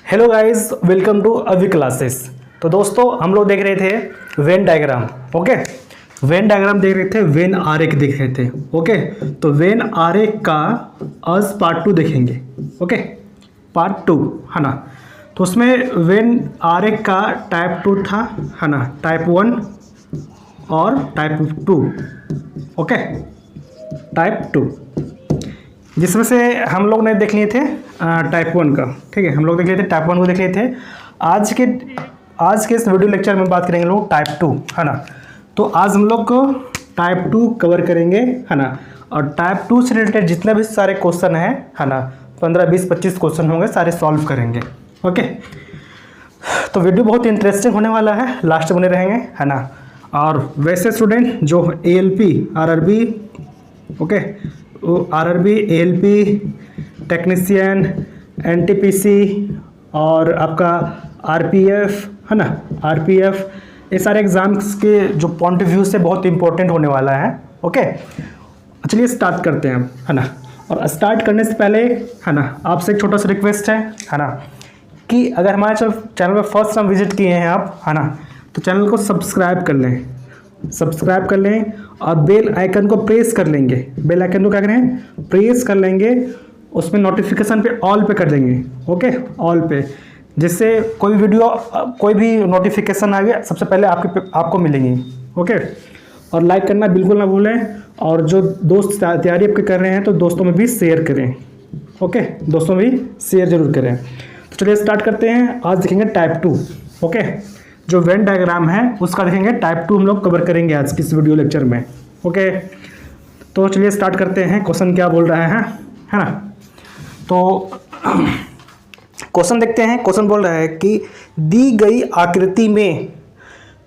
Hello guys, welcome to अभी classes. तो दोस्तों हम लोग देख रहे थे Venn diagram. Okay, Venn diagram देख रहे थे, वेन आरेख देख रहे थे। ओके, तो वेन आरेख का आज पार्ट 2 देखेंगे। ओके, पार्ट 2 है ना। तो उसमें वेन आरेख का टाइप 2 था, है ना, टाइप 1 और टाइप 2। ओके, टाइप 2 जिसमें से हम लोग ने देख लिए थे टाइप 1 का। ठीक है, हम लोग देख लिए थे टाइप 1 को देख लिए थे। आज के इस वीडियो लेक्चर में बात करेंगे लोग टाइप 2, है ना। तो आज हम लोग को टाइप 2 कवर करेंगे, है ना। और टाइप 2 से रिलेटेड जितने भी सारे क्वेश्चन हैं, है ना, 15, 20, 25 क्वेश्चन होंगे, सारे सॉल्व करेंगे। ओके, तो वीडियो बहुत इंटरेस्टिंग होने वाला है, लास्ट बने रहेंगे, है ना। और वैसे स्टूडेंट जो ALP RRB, okay, RRB ALP technician, NTPC और आपका RPF, है ना, RPF, ये सारे एग्जाम्स के जो पॉइंट ऑफ व्यू से बहुत इंपॉर्टेंट होने वाला है। ओके, चलिए स्टार्ट करते हैं, है ना। और स्टार्ट करने से पहले, है ना, आपसे एक छोटा सा रिक्वेस्ट है ना, कि अगर हमारे चैनल पर फर्स्ट टाइम विजिट किए हैं आप, है ना, तो चैनल को सब्सक्राइब कर लें और बेल आइकन को प्रेस कर लेंगे। बेल आइकन को क्या करें, प्रेस कर लेंगे, उसमें नोटिफिकेशन पे ऑल पे कर देंगे। ओके, ऑल पे, जिससे कोई भी नोटिफिकेशन आ गया सबसे पहले आपको मिलेंगी। ओके, और लाइक करना बिल्कुल ना भूलें। और जो दोस्त तैयारी आपके कर रहे हैं तो दोस्तों में भी शेयर करें। ओके, दोस्तों में भी शेयर जरूर करें। तो चलिए स्टार्ट करते हैं। आज देखेंगे टाइप 2। ओके, जो वेन डायग्राम है उसका देखेंगे, टाइप 2 हम लोग कवर करेंगे आज की इस वीडियो लेक्चर में। ओके, तो चलिए स्टार्ट करते हैं। क्वेश्चन क्या बोल रहा है ना। तो क्वेश्चन देखते हैं। क्वेश्चन बोल रहा है कि दी गई आकृति में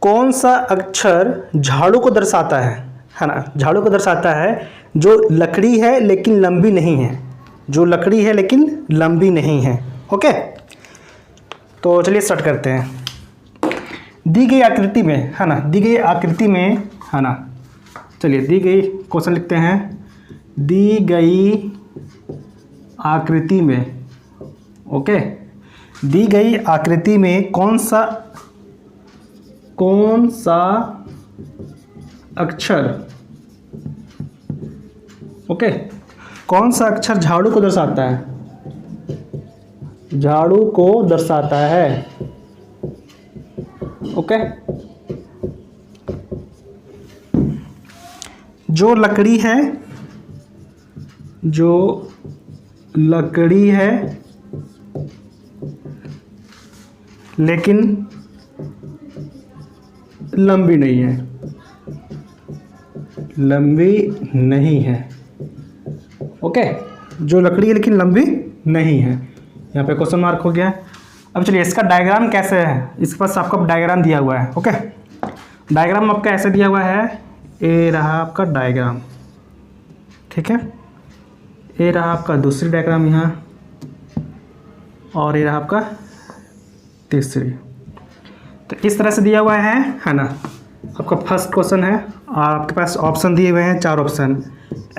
कौन सा अक्षर झाड़ू को दर्शाता है ना। झाड़ू को दर्शाता है जो लकड़ी है लेकिन लंबी नहीं है, जो लकड़ी है लेकिन लंबी नहीं है। ओके, तो चलिए स्टार्ट करते हैं। दी गई आकृति में, है ना, दी गई आकृति में, है ना, चलिए दी गई क्वेश्चन लिखते हैं। दी गई आकृति में, ओके, दी गई आकृति में कौन सा अक्षर, ओके, कौन सा अक्षर झाड़ू को दर्शाता है, झाड़ू को दर्शाता है। ओके, जो लकड़ी है लेकिन लंबी नहीं है। ओके, जो लकड़ी है लेकिन लंबी नहीं है। यहाँ पे क्वेश्चन मार्क हो गया। अब चलिए इसका डायग्राम कैसे है, इसके पास आपका डायग्राम दिया हुआ है। ओके, डायग्राम आपका ऐसे दिया हुआ है, ये रहा आपका डायग्राम, ठीक है, ये रहा आपका दूसरी डायग्राम यहाँ, और ये रहा आपका तीसरी। तो इस तरह से दिया हुआ है ना। आपका फर्स्ट क्वेश्चन है और आपके पास ऑप्शन दिए हुए हैं, 4 ऑप्शन,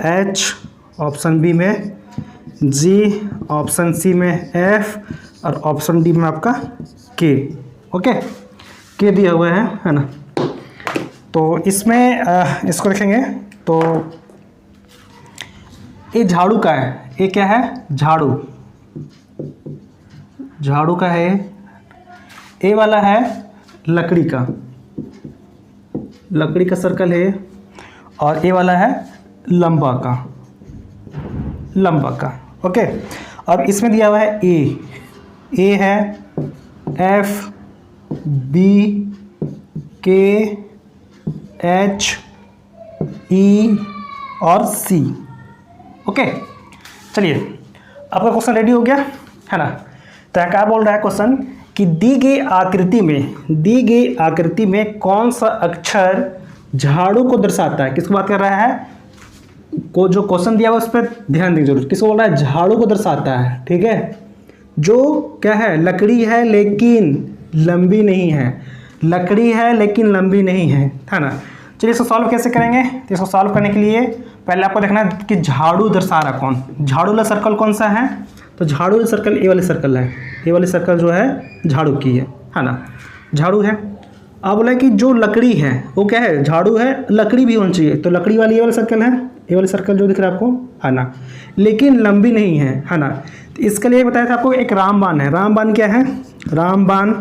H, ऑप्शन B में G, ऑप्शन C में F और ऑप्शन D में आपका K। ओके, K दिया हुआ है ना। तो इसमें इसको देखेंगे तो ये झाड़ू का है, ये क्या है, झाड़ू का है। ये वाला है लकड़ी का सर्कल है, और ये वाला है लंबा का। ओके, अब इसमें दिया हुआ है ए है, F, B, K, H, E और C। ओके, चलिए आपका क्वेश्चन रेडी हो गया, है ना। तो क्या बोल रहा है क्वेश्चन कि दी गई आकृति में कौन सा अक्षर झाड़ू को दर्शाता है। किसको बात कर रहा है, जो क्वेश्चन दिया हुआ उस पर ध्यान दें जरूर। किसको बोल रहा है, झाड़ू को दर्शाता है, ठीक है, जो क्या है, लकड़ी है लेकिन लंबी नहीं है, है ना। चलिए इसको सॉल्व कैसे करेंगे। तो इसको सॉल्व करने के लिए पहले आपको देखना है कि झाड़ू दर्शा रहा कौन, झाड़ू वाला सर्कल कौन सा है। तो झाड़ू वाला सर्कल ए वाली सर्कल है, ए वाली सर्कल जो है झाड़ू की है ना, झाड़ू है। अब बोला कि जो लकड़ी है वो क्या है, झाड़ू है, लकड़ी भी होनी चाहिए। तो लकड़ी वाली ये वाला सर्कल है, ये वाली सर्कल जो दिख रहा है आपको, है ना, लेकिन लंबी नहीं है ना। तो इसके लिए बताया था आपको एक रामबाण है। रामबाण क्या है, रामबाण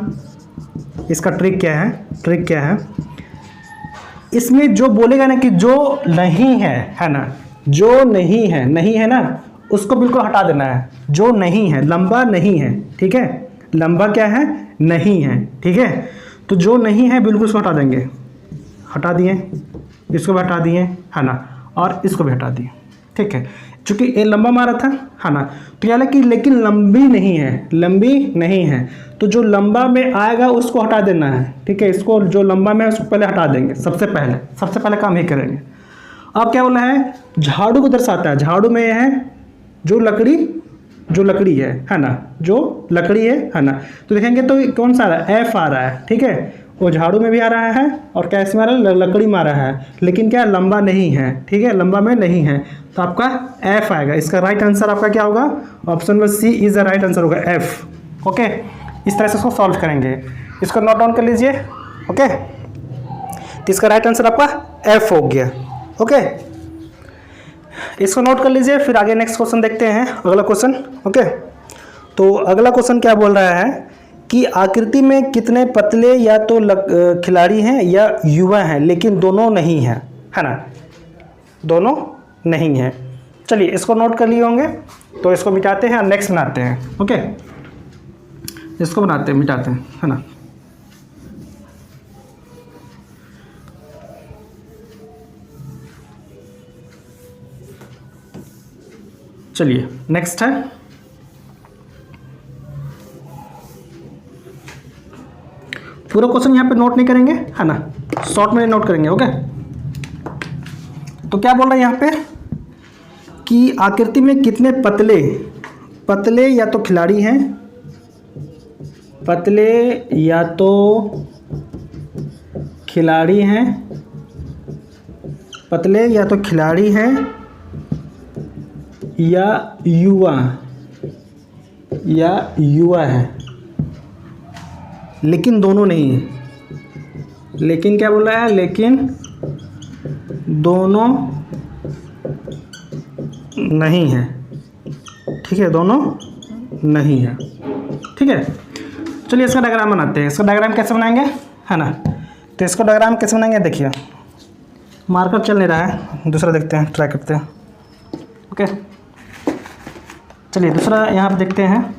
इसका ट्रिक क्या है, ट्रिक क्या है, इसमें जो बोलेगा ना कि जो नहीं है ना, जो नहीं है ना, उसको बिल्कुल हटा देना है। जो नहीं है, लंबा नहीं है, ठीक है, लंबा क्या है, नहीं है, ठीक है। तो जो नहीं है बिल्कुल उसको हटा देंगे, हटा दिए, इसको भी हटा दिए, है ना, और इसको भी हटा दिए, ठीक है। चूँकि ये लंबा मारा था, है ना, तो यानी कि लेकिन लंबी नहीं है, लंबी नहीं है, तो जो लंबा में आएगा उसको हटा देना है, ठीक है। इसको जो लंबा में है उसको पहले हटा देंगे, सबसे पहले काम ही करेंगे। अब क्या बोला है, झाड़ू को दर्शाता है, झाड़ू में है जो लकड़ी है ना, जो लकड़ी है ना। तो देखेंगे तो कौन सा आ रहा है, एफ आ रहा है, ठीक है। वो झाड़ू में भी आ रहा है और कैसे में आ रहा है, लकड़ी में आ रहा है, लेकिन क्या लंबा नहीं है, ठीक है, लंबा में नहीं है। तो आपका एफ आएगा। इसका राइट आंसर आपका क्या होगा, option number C is the right answer होगा, एफ। ओके, इस तरह से इसको सॉल्व करेंगे। इसको नोट डाउन कर लीजिए। ओके, तो इसका राइट आंसर आपका एफ हो गया। ओके, इसको नोट कर लीजिए, फिर आगे नेक्स्ट क्वेश्चन देखते हैं, अगला क्वेश्चन। ओके, तो अगला क्वेश्चन क्या बोल रहा है कि आकृति में कितने पतले या तो खिलाड़ी हैं या युवा हैं, लेकिन दोनों नहीं हैं, है ना, दोनों नहीं हैं। चलिए इसको नोट कर लिए होंगे, तो इसको मिटाते हैं और नेक्स्ट बनाते हैं। ओके, इसको बनाते हैं, मिटाते हैं, है ना। चलिए नेक्स्ट है, पूरा क्वेश्चन यहाँ पे नोट नहीं करेंगे, है ना, शॉर्ट में नोट करेंगे। ओके, तो क्या बोल रहा है यहाँ पे कि आकृति में कितने पतले या तो खिलाड़ी हैं, पतले या तो खिलाड़ी हैं, पतले या तो खिलाड़ी हैं या युवा है, लेकिन दोनों नहीं है। लेकिन क्या बोल रहा है, लेकिन दोनों नहीं है, ठीक है, दोनों नहीं है, ठीक है। चलिए इसका डायग्राम बनाते हैं। इसका डायग्राम कैसे बनाएंगे, है ना, तो इसको डायग्राम कैसे बनाएंगे, देखिए मार्कर चल नहीं रहा है, दूसरा देखते हैं, ट्राई करते हैं। ओके, चलिए दूसरा यहाँ पर देखते हैं।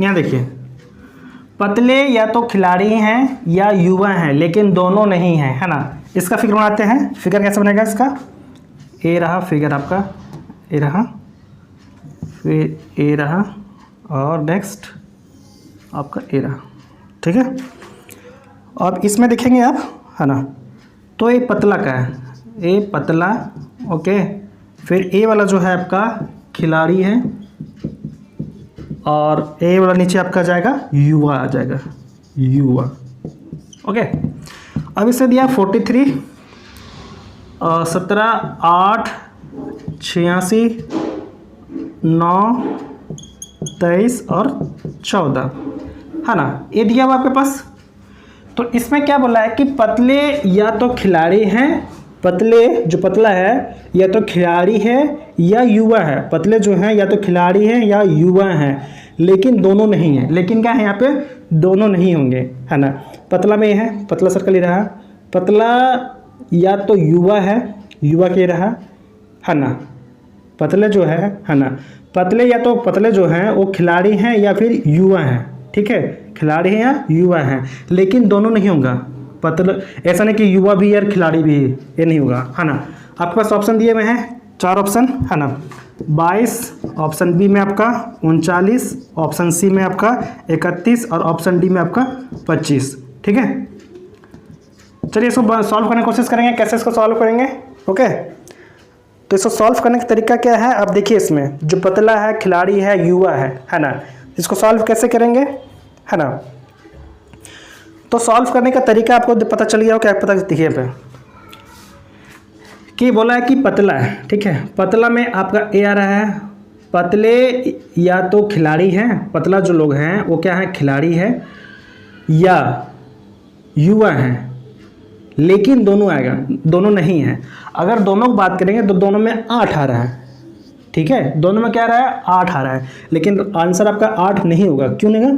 यहाँ देखिए, पतले या तो खिलाड़ी हैं या युवा हैं, लेकिन दोनों नहीं हैं, है ना। इसका फिगर बनाते हैं। फिगर कैसे बनेगा इसका, ए रहा फिगर आपका, ए रहा, फिर ए रहा, और नेक्स्ट आपका ए रहा, ठीक है। अब इसमें देखेंगे आप, है ना, तो ये पतला का है, ए पतला, ओके। फिर ए वाला जो है आपका खिलाड़ी है, और ए वाला नीचे आपका जाएगा युवा आ जाएगा, युवा। ओके, अब इसे दिया 43, 17, 8, 86, 9, 23 और 14, है ना, ये दिया हुआ आपके पास। तो इसमें क्या बोला है कि पतले या तो खिलाड़ी हैं, पतले जो पतला है या तो खिलाड़ी है या युवा है, पतले जो हैं या तो खिलाड़ी हैं या युवा हैं, लेकिन दोनों नहीं है। लेकिन क्या है यहाँ पे, दोनों नहीं होंगे, है ना। पतला में है, पतला सर्कल ही रहा, पतला या तो युवा है, युवा के रहा, है ना। पतले जो है ना, पतले या तो पतले जो हैं वो खिलाड़ी हैं या फिर युवा हैं, ठीक है, खिलाड़ी हैं या युवा हैं, लेकिन दोनों नहीं होगा। पतला ऐसा नहीं कि युवा भी और खिलाड़ी भी, ये नहीं होगा, है ना। आपके पास ऑप्शन दिए हुए हैं 4 ऑप्शन, है ना, 22, ऑप्शन बी में आपका 39, ऑप्शन सी में आपका 31 और ऑप्शन डी में आपका 25, ठीक है। चलिए इसको सॉल्व करने की कोशिश करेंगे, कैसे इसको सॉल्व करेंगे। ओके, तो इसको सॉल्व करने का तरीका क्या है, अब देखिए इसमें जो पतला है, खिलाड़ी है, युवा है ना, इसको सॉल्व कैसे करेंगे, है ना। तो सॉल्व करने का तरीका आपको पता चल गया हो क्या, पता देखिए पे कि बोला है कि पतला है, ठीक है। पतला में आपका ए आ रहा है। पतले या तो खिलाड़ी हैं, पतला जो लोग हैं वो क्या है, खिलाड़ी है या युवा हैं, लेकिन दोनों आएगा, दोनों नहीं है। अगर दोनों की बात करेंगे तो दोनों में 8 आ रहा है, ठीक है। दोनों में क्या आ रहा है, 8 आ रहा है, लेकिन आंसर आपका 8 नहीं होगा। क्यों नहीं होगा,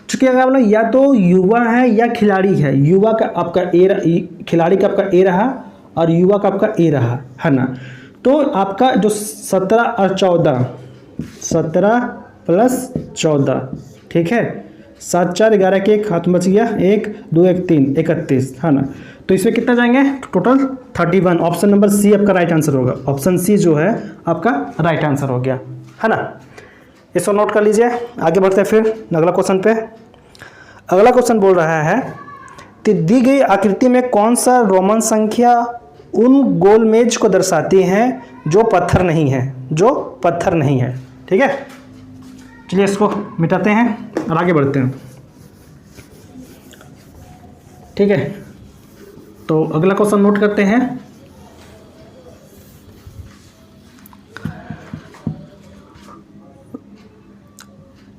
क्योंकि अगर बोला या तो युवा है या खिलाड़ी है, युवा का आपका ए, खिलाड़ी का आपका ए रहा और युवा का आपका ए रहा, है ना। तो आपका जो 17 और 14, 17 प्लस 14, ठीक है। 7 4 11 के 1 हाथ बच गया, 1 2 1 3 31, है ना। तो इसमें कितना जाएंगे, टोटल 31। ऑप्शन नंबर सी आपका राइट आंसर होगा। ऑप्शन सी जो है आपका राइट आंसर हो गया, है ना। इसको नोट कर लीजिए। आगे बढ़ते हैं फिर अगला क्वेश्चन पे। अगला क्वेश्चन बोल रहा है कि दी गई आकृति में कौन सा रोमन संख्या उन गोलमेज को दर्शाती है जो पत्थर नहीं है, जो पत्थर नहीं है, ठीक है। चलिए इसको मिटाते हैं और आगे बढ़ते हैं, ठीक है। तो अगला क्वेश्चन नोट करते हैं।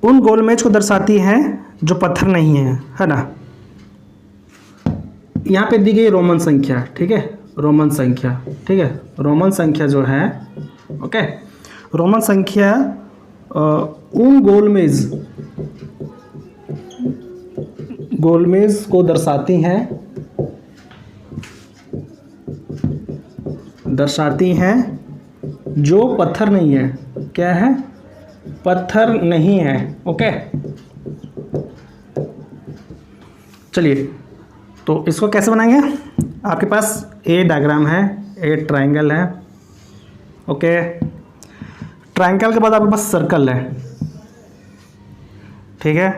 उन गोलमेज को दर्शाती हैं जो पत्थर नहीं है ना। यहाँ पे दी गई रोमन संख्या, ठीक है, रोमन संख्या, ठीक है। रोमन संख्या जो है, ओके, रोमन संख्या उन गोलमेज को दर्शाती हैं जो पत्थर नहीं है। क्या है, पत्थर नहीं है, ओके। चलिए तो इसको कैसे बनाएंगे। आपके पास ए डायग्राम है, ए ट्रायंगल है, ओके। ट्रायंगल के बाद आपके पास सर्कल है, ठीक है।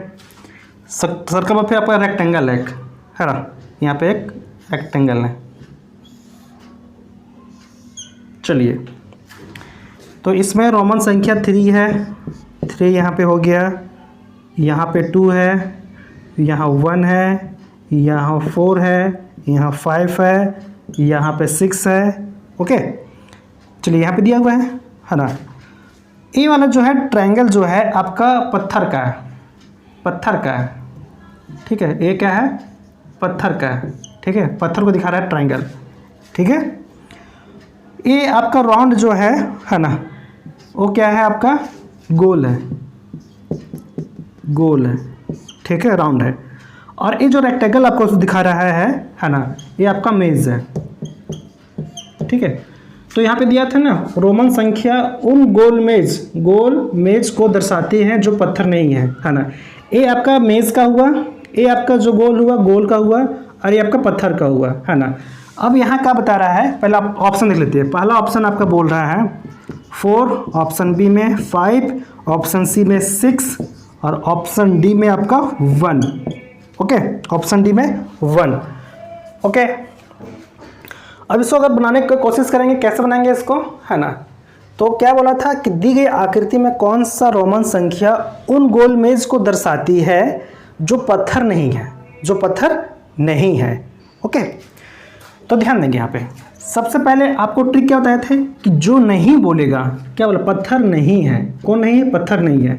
सर्कल में फिर आपका रेक्टेंगल है ना। यहाँ पे एक रेक्टेंगल है। चलिए तो इसमें रोमन संख्या 3 है, 3 यहाँ पे हो गया, यहाँ पे 2 है, यहाँ 1 है, यहाँ 4 है, यहाँ 5 है, यहाँ पे 6 है, ओके। चलिए यहाँ पे दिया हुआ है ना। ये वाला जो है ट्रायंगल जो है आपका पत्थर का है, पत्थर का है, ठीक है। ये क्या है, पत्थर का है, ठीक है। पत्थर को दिखा रहा है ट्रायंगल, ठीक है। ये आपका राउंड जो है ना, वो क्या है, आपका गोल है, गोल है, ठीक है, राउंड है। और ये जो रेक्टेंगल आपको दिखा रहा है ना, ये आपका मेज है, ठीक है। तो यहाँ पे दिया था ना, रोमन संख्या उन गोल मेज को दर्शाती हैं जो पत्थर नहीं है ना। ये आपका मेज का हुआ, ये आपका जो गोल हुआ, गोल का हुआ, और ये आपका पत्थर का हुआ, है ना। अब यहाँ क्या बता रहा है, पहला ऑप्शन देख लेते हैं। पहला ऑप्शन आपका बोल रहा है 4, ऑप्शन बी में 5, ऑप्शन सी में 6 और ऑप्शन डी में आपका 1, ओके। ऑप्शन डी में 1, ओके। अब इसको अगर बनाने की कोशिश करेंगे, कैसे बनाएंगे इसको, है ना। तो क्या बोला था कि दी गई आकृति में कौन सा रोमन संख्या उन गोल मेज को दर्शाती है जो पत्थर नहीं है, जो पत्थर नहीं है, ओके। तो ध्यान देंगे यहाँ पे। सबसे पहले आपको ट्रिक क्या बताए थे कि जो नहीं बोलेगा, क्या बोला, पत्थर नहीं है। कौन नहीं है, पत्थर नहीं है।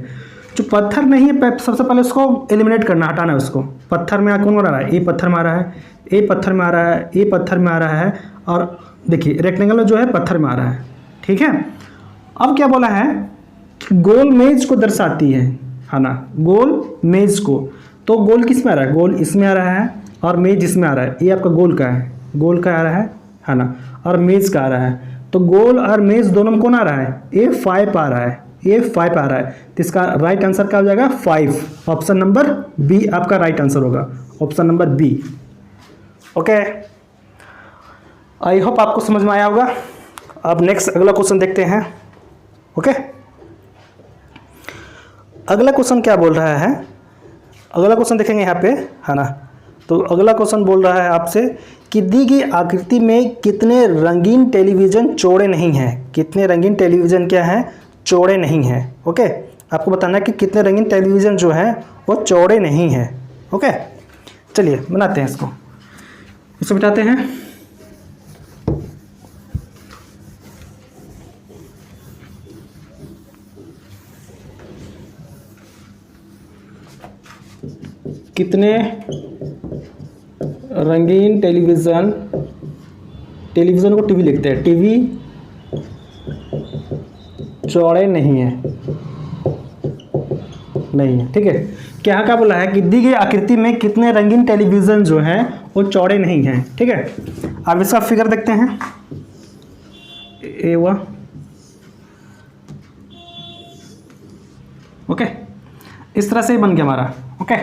जो पत्थर नहीं है सबसे पहले उसको एलिमिनेट करना, हटाना है उसको। पत्थर में कौन आ रहा है, ए पत्थर में आ रहा है, ए पत्थर में आ रहा है, ए पत्थर में आ रहा है, और देखिए रेक्टेंगल जो है पत्थर में आ रहा है, ठीक है। अब क्या बोला है कि गोल मेज को दर्शाती है ना, गोल मेज को। तो गोल किस में आ रहा है, गोल इसमें आ रहा है और मेज इसमें आ रहा है। ये आपका गोल का है, गोल का आ रहा है ना, और मेज का आ रहा है। तो गोल और मेज दोनों में कौन आ रहा है, ए 5 आ रहा है, ए 5 आ रहा है। तो इसका राइट आंसर क्या हो जाएगा, 5। ऑप्शन नंबर बी आपका राइट आंसर होगा, option number B, okay. I hope आपको समझ में आया होगा। अब नेक्स्ट अगला क्वेश्चन देखते हैं, ओके। अगला क्वेश्चन क्या बोल रहा है, अगला क्वेश्चन देखेंगे यहाँ पे, है ना। तो अगला क्वेश्चन बोल रहा है आपसे कि दी गई आकृति में कितने रंगीन टेलीविज़न चौड़े नहीं हैं, कितने रंगीन टेलीविज़न क्या हैं, चौड़े नहीं हैं, ओके। आपको बताना है कि कितने रंगीन टेलीविज़न जो हैं वो चौड़े नहीं हैं। ओके, चलिए बनाते हैं इसको मिटाते हैं। कितने रंगीन टेलीविज़न को टीवी लिखते हैं, टीवी चौड़े नहीं है, ठीक है। क्या बोला है कि दी गई आकृति में कितने रंगीन टेलीविज़न जो हैं वो चौड़े नहीं हैं, ठीक है। अब इसका फिगर देखते हैं, ए हुआ, ओके, इस तरह से ही बन गया हमारा। ओके,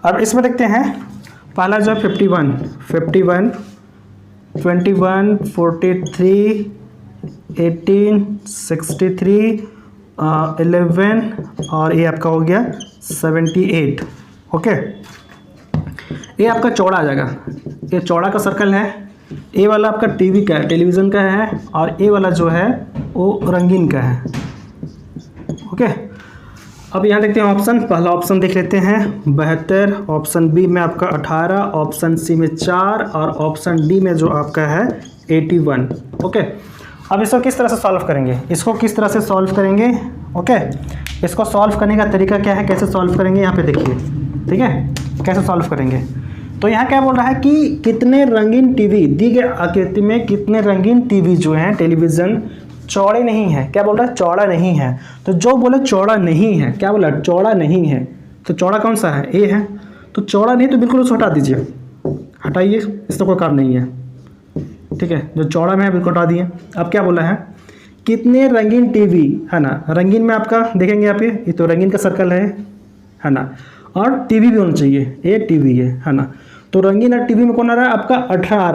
अब इसमें देखते हैं पहला जो 51, 21, 43, 18, 63, 11 और ये आपका हो गया 78। ओके, ये आपका चौड़ा आ जाएगा, ये चौड़ा का सर्कल है। ए वाला आपका टीवी का है, टेलीविज़न का है, और ए वाला जो है वो रंगीन का है। ओके, अब यहाँ देखते हैं ऑप्शन, पहला ऑप्शन देख लेते हैं 72, ऑप्शन बी में आपका 18, ऑप्शन सी में 4 और ऑप्शन डी में जो आपका है 81। ओके, अब इसको किस तरह से सॉल्व करेंगे, ओके, इसको सॉल्व करने का तरीका क्या है, कैसे सॉल्व करेंगे यहाँ पे देखिए, ठीक है, कैसे सॉल्व करेंगे। तो यहाँ क्या बोल रहा है कि कितने रंगीन टीवी, दी गई आकृति में कितने रंगीन टीवी जो हैं टेलीविज़न चौड़े नहीं है। क्या बोल रहा है, चौड़ा नहीं है। तो जो बोले चौड़ा नहीं है, क्या बोला, चौड़ा नहीं है, तो चौड़ा कौन सा है, ए है, तो चौड़ा नहीं तो बिल्कुल उसको हटा दीजिए, हटाइए, इसका कोई काम नहीं है, ठीक है, जो चौड़ा में है बिल्कुल हटा दिए। अब क्या बोला है, कितने रंगीन टीवी, है ना, रंगीन में आपका देखेंगे यहाँ पे, ये तो रंगीन का सर्कल है ना, और टीवी भी होना चाहिए, ये टीवी है ना, तो रंगीन और टीवी में कौन आ रहा है, आपका 18 आ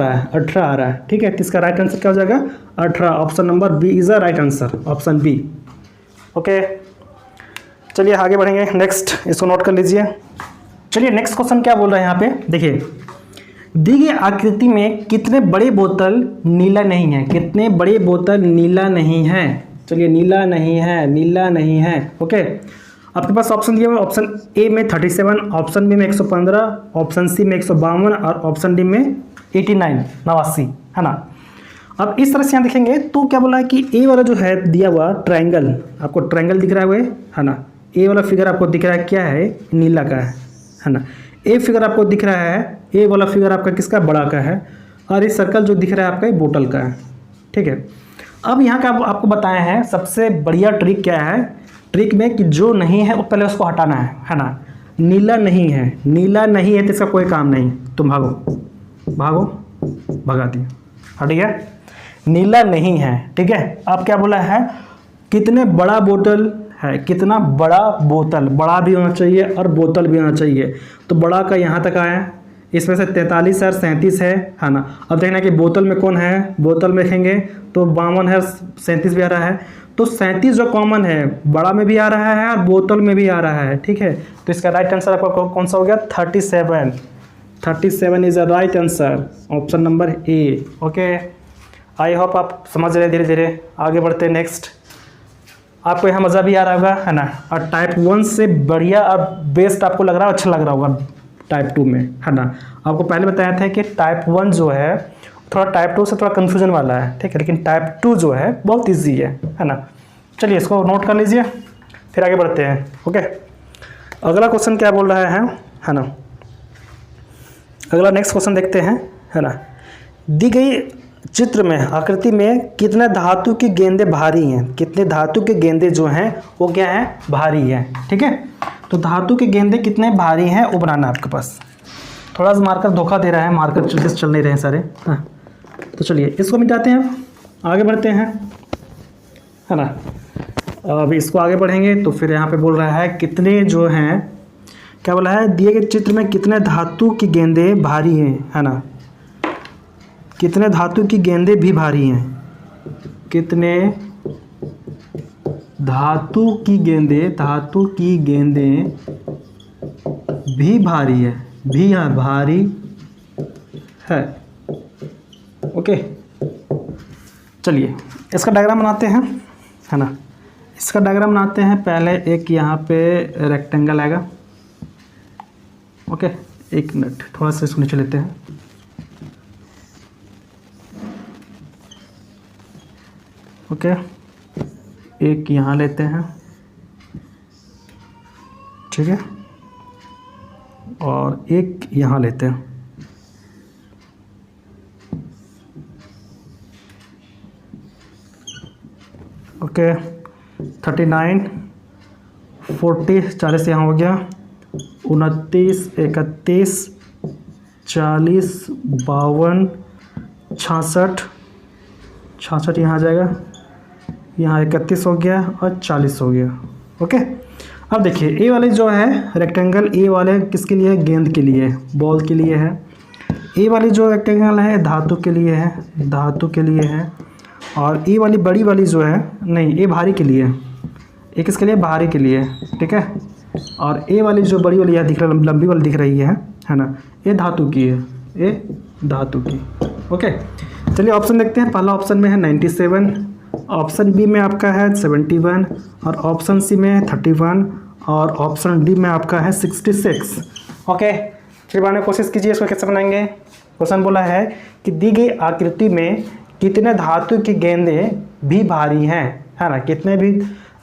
रहा है, ठीक है। इसका राइट आंसर क्या हो जाएगा, 18, option number B is the right answer, option B. Okay, चलिए आगे बढ़ेंगे, नेक्स्ट इसको नोट कर लीजिए। चलिए नेक्स्ट क्वेश्चन क्या बोल रहा है यहाँ पे, देखिए, दी गई आकृति में कितने बड़े बोतल नीला नहीं है, कितने बड़े बोतल नीला नहीं है। चलिए, नीला नहीं है। ओके, आपके पास ऑप्शन दिए हुए, ऑप्शन ए में 37, ऑप्शन बी में 115, ऑप्शन सी में 152 और ऑप्शन डी में 89 है ना। अब इस तरह से यहाँ देखेंगे तो क्या बोला है कि ए वाला जो है दिया हुआ ट्रायंगल, आपको ट्रायंगल दिख रहा है ना, ए वाला फिगर आपको दिख रहा है क्या है, नीला का है ना। ए फिगर आपको दिख रहा है, ए वाला फिगर आपका किसका, बड़ा का है, और ये सर्कल जो दिख रहा है आपका ये बोतल का है, ठीक है। अब यहाँ का आपको बताया है सबसे बढ़िया ट्रिक क्या है, ट्रिक में कि जो नहीं है वो पहले उसको हटाना है ना। नीला नहीं है तो इसका कोई काम नहीं, तुम भागो, भगा दिया, हट गया, नीला नहीं है, ठीक है। अब क्या बोला है, कितने बड़ा बोतल है, कितना बड़ा बोतल, बड़ा भी होना चाहिए और बोतल भी होना चाहिए, तो बड़ा का यहाँ तक आया, इसमें से 43 और 37 है ना। अब देखना कि बोतल में कौन है, बोतल में देखेंगे तो 52 है, 37 भी आ रहा है, तो 37 जो कॉमन है, बड़ा में भी आ रहा है और बोतल में भी आ रहा है, ठीक है। तो इसका राइट आंसर आपका कौन सा हो गया, 37 is the right answer, option number A. Okay, I hope आप समझ रहे, धीरे धीरे आगे बढ़ते हैं। नेक्स्ट, आपको यहाँ मज़ा भी आ रहा होगा, है ना, और टाइप 1 से बढ़िया और बेस्ट आपको लग रहा है, अच्छा लग रहा होगा टाइप 2 में, है ना। आपको पहले बताया था कि टाइप 1 जो है थोड़ा टाइप 2 से थोड़ा कन्फ्यूजन वाला है, ठीक है, लेकिन टाइप 2 जो है बहुत ईजी है ना। चलिए इसको नोट कर लीजिए, फिर आगे बढ़ते हैं। ओके, अगला क्वेश्चन क्या बोल रहा है ना, अगला नेक्स्ट क्वेश्चन देखते हैं, है ना। दी गई चित्र में, आकृति में कितने धातु की गेंदें भारी हैं, कितने धातु के गेंदे जो हैं वो क्या है, भारी है, ठीक है। तो धातु के गेंदे कितने भारी हैं वो बनाना है आपके पास। थोड़ा सा मार्कर धोखा दे रहा है, मार्कर चल नहीं रहे हैं सारे, हाँ। तो चलिए इसको मिटाते हैं, आगे बढ़ते हैं, है ना। अब इसको आगे बढ़ेंगे तो फिर यहाँ पे बोल रहा है कितने जो हैं, क्या बोला है, दिए गए चित्र में कितने धातु की गेंदे भारी हैं, है ना, कितने धातु की गेंदे भी भारी हैं, कितने धातु की गेंदे भी भारी है, भी यहाँ भारी है। ओके, चलिए इसका डायग्राम बनाते हैं, है ना। इसका डायग्राम बनाते हैं। पहले एक यहाँ पे रेक्टेंगल आएगा, ओके। एक मिनट, थोड़ा सा इसको नीचे लेते हैं। ओके, एक यहाँ लेते हैं, ठीक है, और एक यहाँ लेते हैं। ओके, 39, 40, 40 यहाँ हो गया, 29, 31, 40, 52, 66, 66 यहाँ आ जाएगा, यहाँ 31 हो गया और 40 हो गया। ओके, अब देखिए ए वाले जो है रेक्टेंगल, ए वाले किसके लिए है? गेंद के लिए, बॉल के लिए है। ए वाली जो रेक्टेंगल है धातु के लिए है, धातु के लिए है। और ए वाली बड़ी वाली जो है, नहीं, ए भारी के लिए, ए किसके लिए? भारी के लिए, ठीक है। और ए वाली जो बड़ी वाली है दिख रहा, लंबी वाली दिख रही है ना, ये धातु की है, ये धातु की। ओके, चलिए ऑप्शन देखते हैं। पहला ऑप्शन में है 97, ऑप्शन बी में आपका है 71, और ऑप्शन सी में है 31, और ऑप्शन डी में आपका है 66। ओके, फिर बनाने की कोशिश कीजिए। इसको कैसे बनाएंगे? क्वेश्चन बोला है कि दी गई आकृति में कितने धातु की गेंदें भी भारी हैं, है ना, कितने भी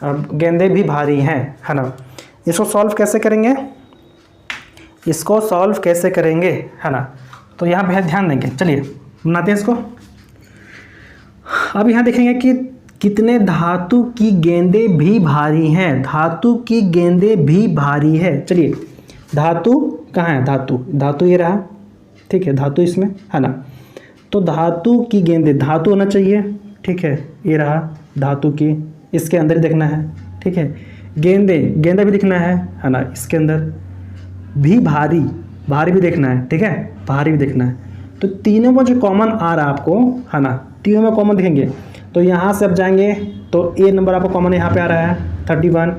गेंदें भी भारी हैं, है ना। इसको सॉल्व कैसे करेंगे? इसको सॉल्व कैसे करेंगे, है ना, तो यहाँ पे ध्यान देंगे। चलिए बनाते हैं इसको। अब यहाँ देखेंगे कि कितने धातु की गेंदें भी भारी हैं, धातु की गेंदें भी भारी है। चलिए, धातु कहाँ है? धातु, धातु ये रहा, ठीक है, धातु इसमें, है ना। तो धातु की गेंदें, धातु होना चाहिए, ठीक है, ये रहा धातु की, इसके अंदर ही देखना है, ठीक है। गेंदें, गेंदा भी दिखना है ना, इसके अंदर भी भारी, भारी भी देखना है, ठीक है, भारी भी देखना है। तो तीनों में जो कॉमन आ रहा है आपको, है ना, तीनों में कॉमन दिखेंगे। तो यहाँ से अब जाएंगे तो ए नंबर आपको कॉमन यहाँ पे आ रहा है 31।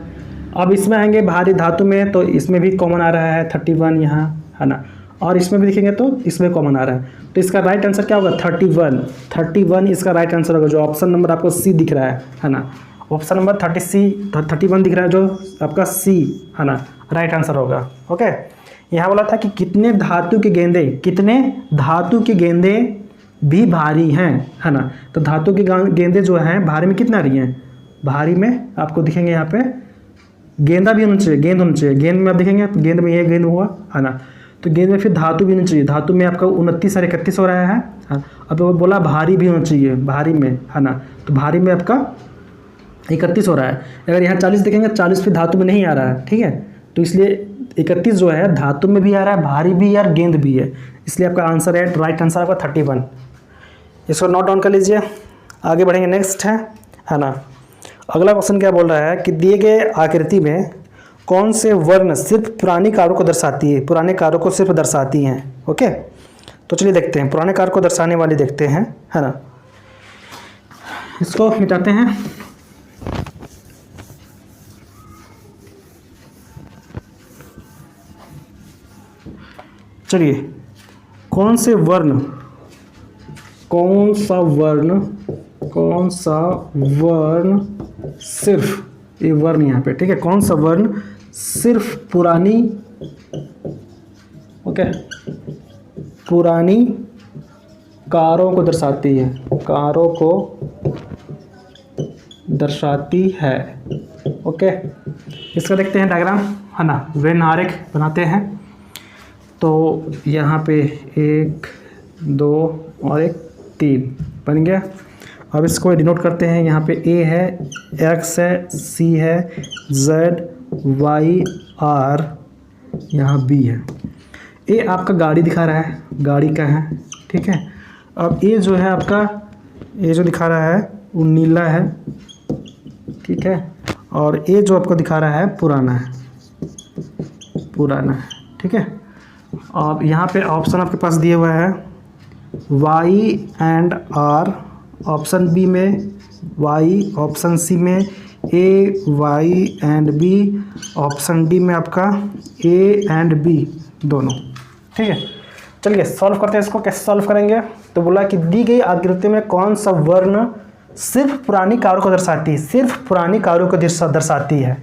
अब इसमें आएंगे भारी धातु में, तो इसमें भी कॉमन आ रहा है 31 यहाँ, है ना, और इसमें भी दिखेंगे तो इसमें कॉमन आ रहा है। तो इसका राइट आंसर क्या होगा? 31, 31 इसका राइट आंसर होगा, जो ऑप्शन नंबर आपको सी दिख रहा है ना, ऑप्शन नंबर 31 दिख रहा है, जो आपका सी, है ना, राइट आंसर होगा। ओके, यहाँ बोला था कि कितने धातु की गेंदें, कितने धातु की गेंदें भी भारी हैं, है ना। तो धातु की गेंदें जो हैं भारी में कितना आ रही हैं? भारी में आपको दिखेंगे यहाँ पे गेंदा भी होना चाहिए, गेंद होना चाहिए। गेंद में आप देखेंगे, गेंद में ये गेंद हुआ, है ना, तो गेंद में फिर धातु भी होनी चाहिए। धातु में आपका 29 और 31 हो रहा है। अब वो बोला भारी भी होना चाहिए, भारी में, है ना, तो भारी में आपका 31 हो रहा है। अगर यहाँ 40 देखेंगे, 40 फिर धातु में नहीं आ रहा है, ठीक है, तो इसलिए 31 जो है धातु में भी आ रहा है, भारी भी है और गेंद भी है, इसलिए आपका आंसर है, राइट आंसर आपका 31। इसको नोट डाउन कर लीजिए। आगे बढ़ेंगे, नेक्स्ट है ना। अगला क्वेश्चन क्या बोल रहा है कि दिए गए आकृति में कौन से वर्ण सिर्फ पुरानी कारों को दर्शाती है, पुराने कारों को सिर्फ दर्शाती हैं। ओके, तो चलिए देखते हैं, पुराने कार को दर्शाने वाली देखते हैं, है ना। इसको मिटाते हैं। चलिए, कौन सा वर्ण सिर्फ, ये वर्ण यहाँ पे, ठीक है, कौन सा वर्ण सिर्फ पुरानी, ओके, पुरानी कारों को दर्शाती है, कारों को दर्शाती है। ओके, इसका देखते हैं डायग्राम, है ना, वेन आरेख बनाते हैं। तो यहाँ पे 1, 2 और 1, 3 बन गया। अब इसको डिनोट करते हैं। यहाँ पे ए है, एक्स है, सी है, जेड, वाई, आर, यहाँ बी है। ए आपका गाड़ी दिखा रहा है, गाड़ी का है, ठीक है। अब ए जो है आपका, ये जो दिखा रहा है वो नीला है, ठीक है, और ए जो आपको दिखा रहा है पुराना है, पुराना है, ठीक है। अब यहाँ पे ऑप्शन आपके पास दिए हुआ है Y and R, option B में वाई, ऑप्शन सी में A, Y and B, option D में आपका ए एंड बी दोनों, ठीक है। चलिए सॉल्व करते हैं इसको। कैसे सॉल्व करेंगे? तो बोला कि दी गई आकृति में कौन सा वर्ण सिर्फ पुरानी कारों को दर्शाती है, सिर्फ पुरानी कारों को दर्शाती है।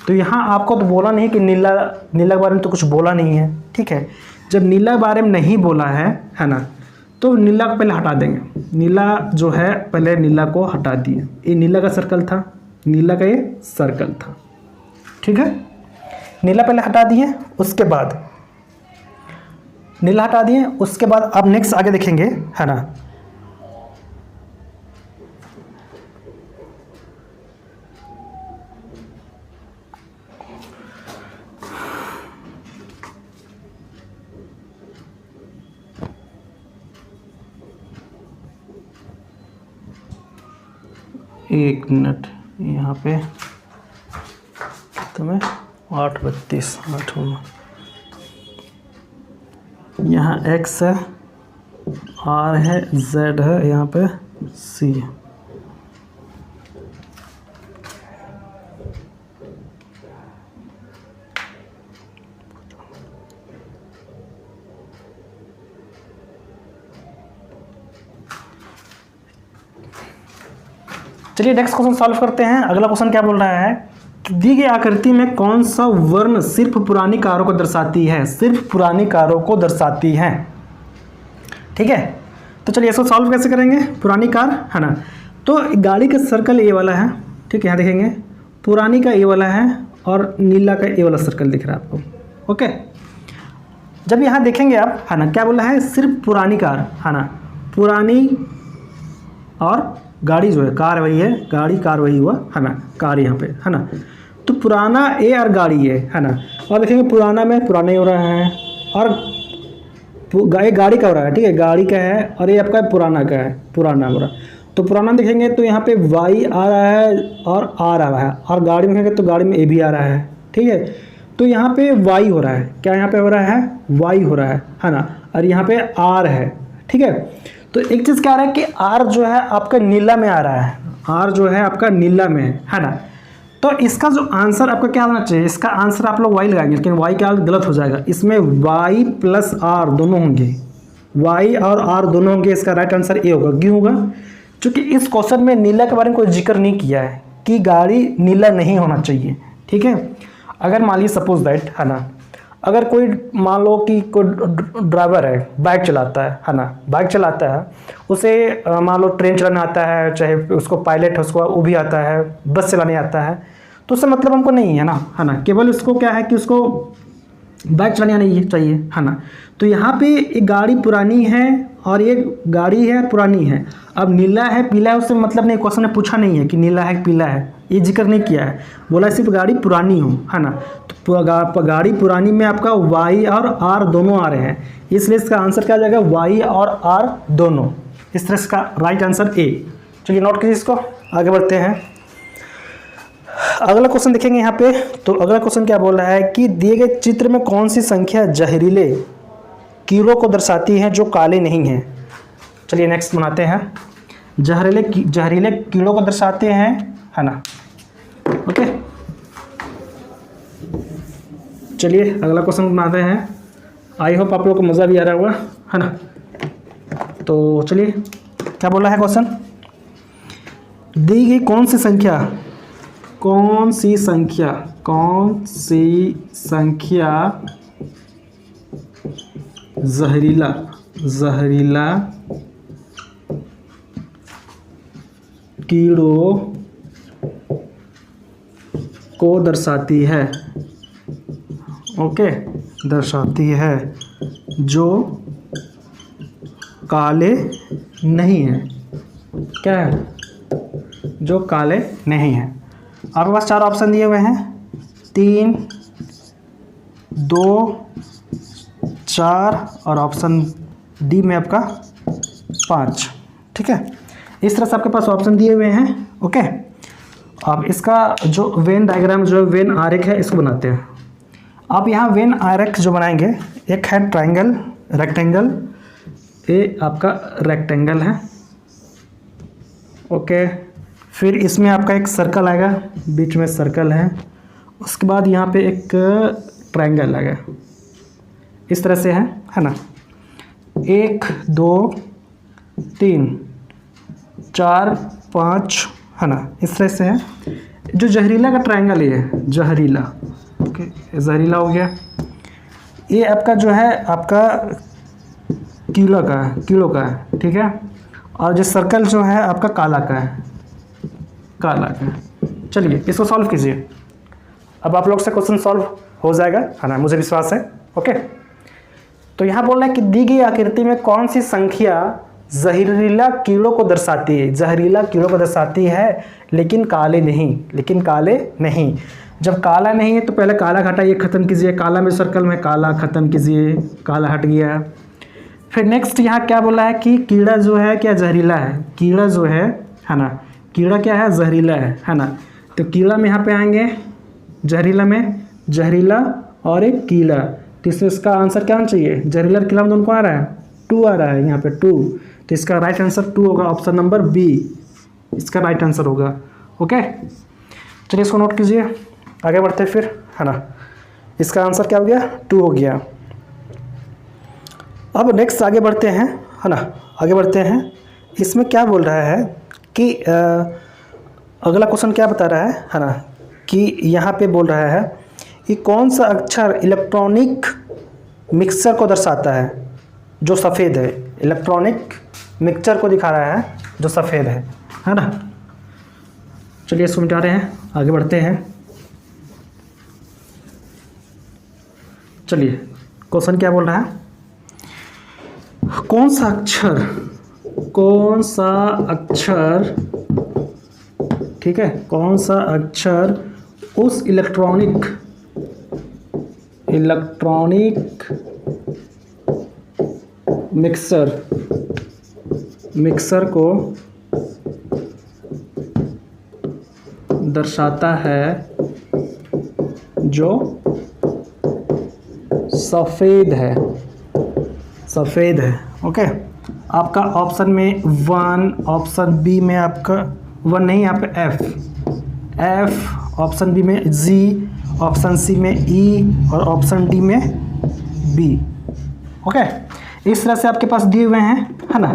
तो यहाँ आपको तो बोला नहीं कि नीला के बारे में तो कुछ बोला नहीं है, ठीक है। जब नीला के बारे में नहीं बोला है ना, तो नीला को पहले हटा देंगे। नीला जो है पहले नीला को हटा दिए, ये नीला का सर्कल था, नीला का ये सर्कल था, ठीक है। नीला पहले हटा दिए, उसके बाद नीला हटा दिए, उसके बाद अब नेक्स्ट आगे देखेंगे, है ना। एक मिनट, यहाँ पे तुम्हें 8:32 यहाँ x है, r है, z है, यहाँ पे c है। चलिए नेक्स्ट क्वेश्चन सॉल्व करते हैं। अगला क्वेश्चन क्या बोल रहा है कि दी गई आकृति में कौन सा वर्ण सिर्फ पुरानी कारों को दर्शाती है, सिर्फ पुरानी कारों को दर्शाती है, ठीक है। तो चलिए इसको सॉल्व कैसे करेंगे, पुरानी कार, है ना। तो गाड़ी का सर्कल ए वाला है, ठीक है, यहाँ देखेंगे पुरानी का ए वाला है और नीला का ए वाला सर्कल दिख रहा है आपको, ओके। जब यहाँ देखेंगे आप, है ना, क्या बोला है, सिर्फ पुरानी कार, है ना, पुरानी और गाड़ी जो है, कार वही है, गाड़ी कार वही हुआ, है ना, कार यहाँ पे, है ना। तो पुराना ए और गाड़ी है ना। और देखेंगे पुराना में पुराना ही हो रहा है और ये गाड़ी का हो रहा है, ठीक है, गाड़ी का है और ये आपका पुराना का है, पुराना हो रहा है। तो पुराना देखेंगे तो यहाँ पे वाई आ रहा है और आर आ रहा है, और गाड़ी में देखेंगे तो गाड़ी में ए भी आ रहा है, ठीक है। तो यहाँ पे वाई हो रहा है, क्या यहाँ पे हो रहा है, वाई हो रहा है ना, और यहाँ पे आर है, ठीक है। तो एक चीज़ क्या आ रहा है कि आर जो है आपका नीला में आ रहा है, आर जो है आपका नीला में है ना। तो इसका जो आंसर आपका क्या होना चाहिए, इसका आंसर आप लोग वाई लगाएंगे, लेकिन वाई क्या गलत हो जाएगा, इसमें वाई प्लस आर दोनों होंगे, वाई और आर दोनों होंगे। इसका राइट आंसर ए होगा। क्यों होगा, क्योंकि इस क्वेश्चन में नीला के बारे में कोई जिक्र नहीं किया है कि गाड़ी नीला नहीं होना चाहिए, ठीक है। अगर मान लीजिए सपोज दैट, है ना, अगर कोई मान लो कि कोई ड्राइवर है, बाइक चलाता है ना, बाइक चलाता है, उसे मान लो ट्रेन चलाना आता है, चाहे उसको पायलट है, उसको वो भी आता है, बस चलाने आता है, तो उससे मतलब हमको नहीं है ना, केवल उसको क्या है कि उसको बाइक चलाने नहीं चाहिए, है ना। तो यहाँ पे एक गाड़ी पुरानी है और ये गाड़ी है पुरानी है। अब नीला है पीला है उससे मतलब नहीं, क्वेश्चन ने पूछा नहीं है कि नीला है पीला है, ये जिक्र नहीं किया है, बोला सिर्फ गाड़ी पुरानी हो, है ना। तो गाड़ी पुरानी में आपका वाई और आर दोनों आ रहे हैं, इसलिए इसका आंसर क्या आ जाएगा, वाई और आर दोनों। इस तरह इसका राइट आंसर ए। चलिए नोट कीजिए इसको, आगे बढ़ते हैं। अगला क्वेश्चन देखेंगे यहाँ पे। तो अगला क्वेश्चन क्या बोल रहा है कि दिए गए चित्र में कौन सी संख्या जहरीले कीड़ों को दर्शाती है जो काले नहीं हैं। चलिए नेक्स्ट बनाते हैं। जहरीले कीड़ों को दर्शाते हैं, है ना, ओके। चलिए अगला क्वेश्चन बनाते हैं। आई होप आप लोग को मज़ा भी आ रहा होगा, है ना। तो चलिए क्या बोला है क्वेश्चन, दी गई कौन सी संख्या जहरीला कीड़ों को दर्शाती है, ओके, दर्शाती है जो काले नहीं है। क्या है, जो काले नहीं हैं। आपके पास 4 ऑप्शन दिए हुए हैं, 3, 2, 4 और ऑप्शन डी में आपका 5, ठीक है। इस तरह से आपके पास ऑप्शन दिए हुए हैं, ओके। अब इसका जो वेन डायग्राम, जो वेन आरेख है, इसको बनाते हैं। आप यहाँ वेन आरेख जो बनाएंगे, एक है ट्रायंगल, रेक्टेंगल, ये आपका रेक्टेंगल है, ओके। फिर इसमें आपका एक सर्कल आएगा, बीच में सर्कल है, उसके बाद यहाँ पे एक ट्रायंगल आएगा, इस तरह से है ना। 1, 2, 3, 4, 5 है ना, इस तरह से है। जो जहरीला का ट्रायंगल ये है, जहरीला, ओके, जहरीला हो गया। ये आपका जो है आपका किलो का है, ठीक है। और जो सर्कल जो है आपका काला का है। चलिए इसको सॉल्व कीजिए। अब आप लोग से क्वेश्चन सॉल्व हो जाएगा, है ना, मुझे विश्वास है। ओके, तो यहाँ बोल रहा है कि दी गई आकृति में कौन सी संख्या जहरीला कीड़ों को दर्शाती है। जहरीला कीड़ों को दर्शाती है लेकिन काले नहीं। जब काला नहीं है तो पहले काला हटाइए, ख़त्म कीजिए। काला में सर्कल में काला ख़त्म कीजिए, काला हट गया। फिर नेक्स्ट यहाँ क्या बोला है कि कीड़ा जो है क्या जहरीला है। कीड़ा जो है ना, कीड़ा क्या है, जहरीला है ना। तो कीड़ा में यहाँ पे आएंगे, जहरीला में जहरीला और एक कीड़ा, तो इसका आंसर क्या होना चाहिए। जहरीला और कीड़ा में दोनों को आ रहा है 2 आ रहा है यहाँ पे 2, तो इसका राइट आंसर 2 होगा। ऑप्शन नंबर बी इसका राइट आंसर होगा। ओके, चलिए इसको नोट कीजिए, आगे बढ़ते फिर, है ना। इसका आंसर क्या हो गया, 2 हो गया। अब नेक्स्ट आगे बढ़ते हैं, है ना, आगे बढ़ते हैं। इसमें क्या बोल रहा है कि अगला क्वेश्चन क्या बता रहा है ना, कि यहाँ पे बोल रहा है कि कौन सा अक्षर इलेक्ट्रॉनिक मिक्सर को दर्शाता है जो सफ़ेद है। इलेक्ट्रॉनिक मिक्सचर को दिखा रहा है जो सफ़ेद है ना। चलिए इसको मिटा रहे हैं, आगे बढ़ते हैं। चलिए क्वेश्चन क्या बोल रहा है, कौन सा अक्षर, ठीक है, कौन सा अक्षर उस इलेक्ट्रॉनिक मिक्सर को दर्शाता है जो सफ़ेद है। ओके, आपका ऑप्शन में 1, ऑप्शन बी में आपका 1 नहीं, यहाँ पे एफ, ऑप्शन बी में जी, ऑप्शन सी में ई और ऑप्शन डी में बी। ओके, इस तरह से आपके पास दिए हुए हैं, है ना।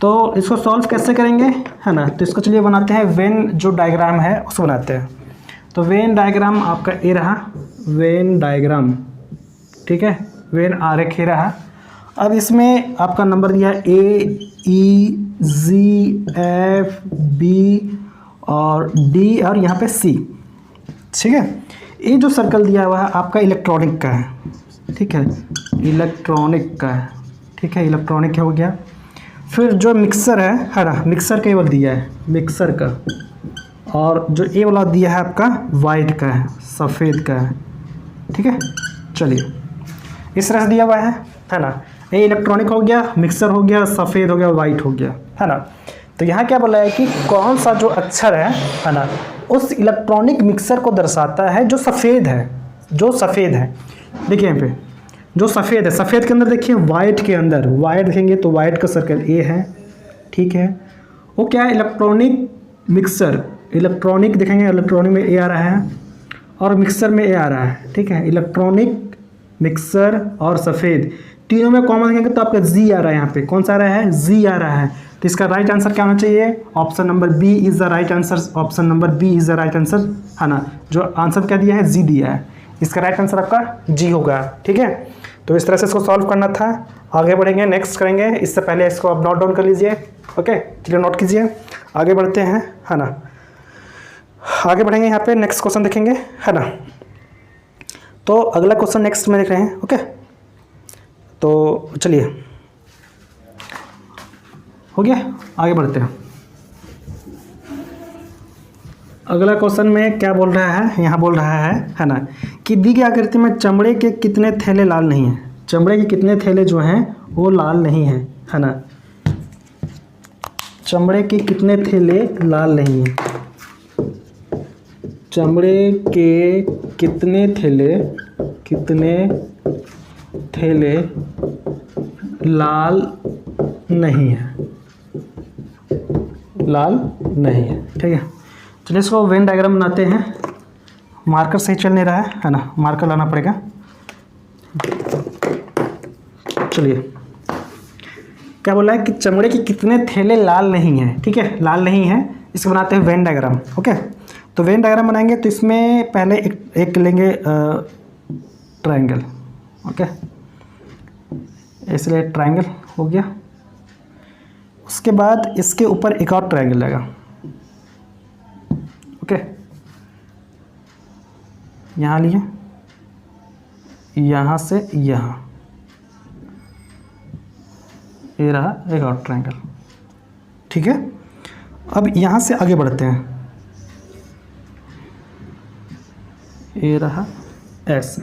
तो इसको सॉल्व कैसे करेंगे, है ना, तो इसको चलिए बनाते हैं। वेन जो डायग्राम है उसको बनाते हैं। तो वेन डायग्राम आपका ए रहा, वेन डायग्राम, ठीक है, वेन आरेख ए रहा। अब इसमें आपका नंबर दिया है ए, ई, जी, एफ, बी और डी और यहाँ पे सी, ठीक है। ये जो सर्कल दिया हुआ है आपका इलेक्ट्रॉनिक का है, ठीक है, इलेक्ट्रॉनिक का है, ठीक है, इलेक्ट्रॉनिक हो गया। फिर जो मिक्सर है ना, मिक्सर का ये वाला दिया है, मिक्सर का, और जो ए वाला दिया है आपका वाइट का है, सफ़ेद का है, ठीक है। चलिए इस तरह से दिया हुआ है ना। ये इलेक्ट्रॉनिक हो गया, मिक्सर हो गया, सफ़ेद हो गया, वाइट हो गया, है ना। तो यहाँ क्या बोला है कि कौन सा जो अक्षर है ना, उस इलेक्ट्रॉनिक मिक्सर को दर्शाता है जो सफ़ेद है। देखिए यहाँ पे जो सफ़ेद है, सफ़ेद के अंदर देखिए, वाइट के अंदर, वाइट देखेंगे तो वाइट का सर्कल ए है, ठीक है। वो क्या है, इलेक्ट्रॉनिक मिक्सर, इलेक्ट्रॉनिक देखेंगे, इलेक्ट्रॉनिक में ए आ रहा है और मिक्सर में ए आ रहा है, ठीक है। इलेक्ट्रॉनिक, मिक्सर और सफ़ेद तीनों में कॉमन देखेंगे तो आपका जी आ रहा है। यहाँ पे कौन सा आ रहा है, जी आ रहा है। तो इसका राइट आंसर क्या होना चाहिए, option number B is the right answer. Option number B is the right answer, है ना। जो आंसर क्या दिया है, जी दिया है, इसका राइट आंसर आपका जी होगा, ठीक है। तो इस तरह से इसको सॉल्व करना था। आगे बढ़ेंगे, नेक्स्ट करेंगे। इससे पहले इसको आप नोट डाउन कर लीजिए। ओके, चलिए नोट कीजिए, आगे बढ़ते हैं, है ना। आगे बढ़ेंगे, यहाँ पे नेक्स्ट क्वेश्चन देखेंगे, है ना। तो अगला क्वेश्चन नेक्स्ट में देख रहे हैं। ओके, तो चलिए हो गया, आगे बढ़ते हैं। अगला क्वेश्चन में क्या बोल रहा है, यहाँ बोल रहा है ना, कि दी गई आकृति में चमड़े के कितने थैले लाल नहीं हैं। चमड़े के कितने थैले जो हैं वो लाल नहीं हैं, है ना। चमड़े के कितने थैले लाल नहीं हैं, चमड़े के कितने थैले लाल नहीं है, ठीक है। चलिए इसको वेन डायग्राम बनाते हैं। मार्कर सही चल नहीं रहा है ना, मार्कर लाना पड़ेगा। चलिए क्या बोला है कि चमड़े के कितने थैले लाल नहीं हैं, ठीक है, लाल नहीं है, इसको बनाते हैं वेन डायग्राम। ओके, तो वेन डायग्राम बनाएंगे तो इसमें पहले एक लेंगे ट्रायंगल। ओके, इसलिए ट्रायंगल हो गया। उसके बाद इसके ऊपर एक और ट्रायंगल लगेगा। ओके, यहाँ लिए, यहाँ से यहाँ, ये रहा एक और ट्रायंगल, ठीक है। अब यहाँ से आगे बढ़ते हैं, ये रहा ऐसे,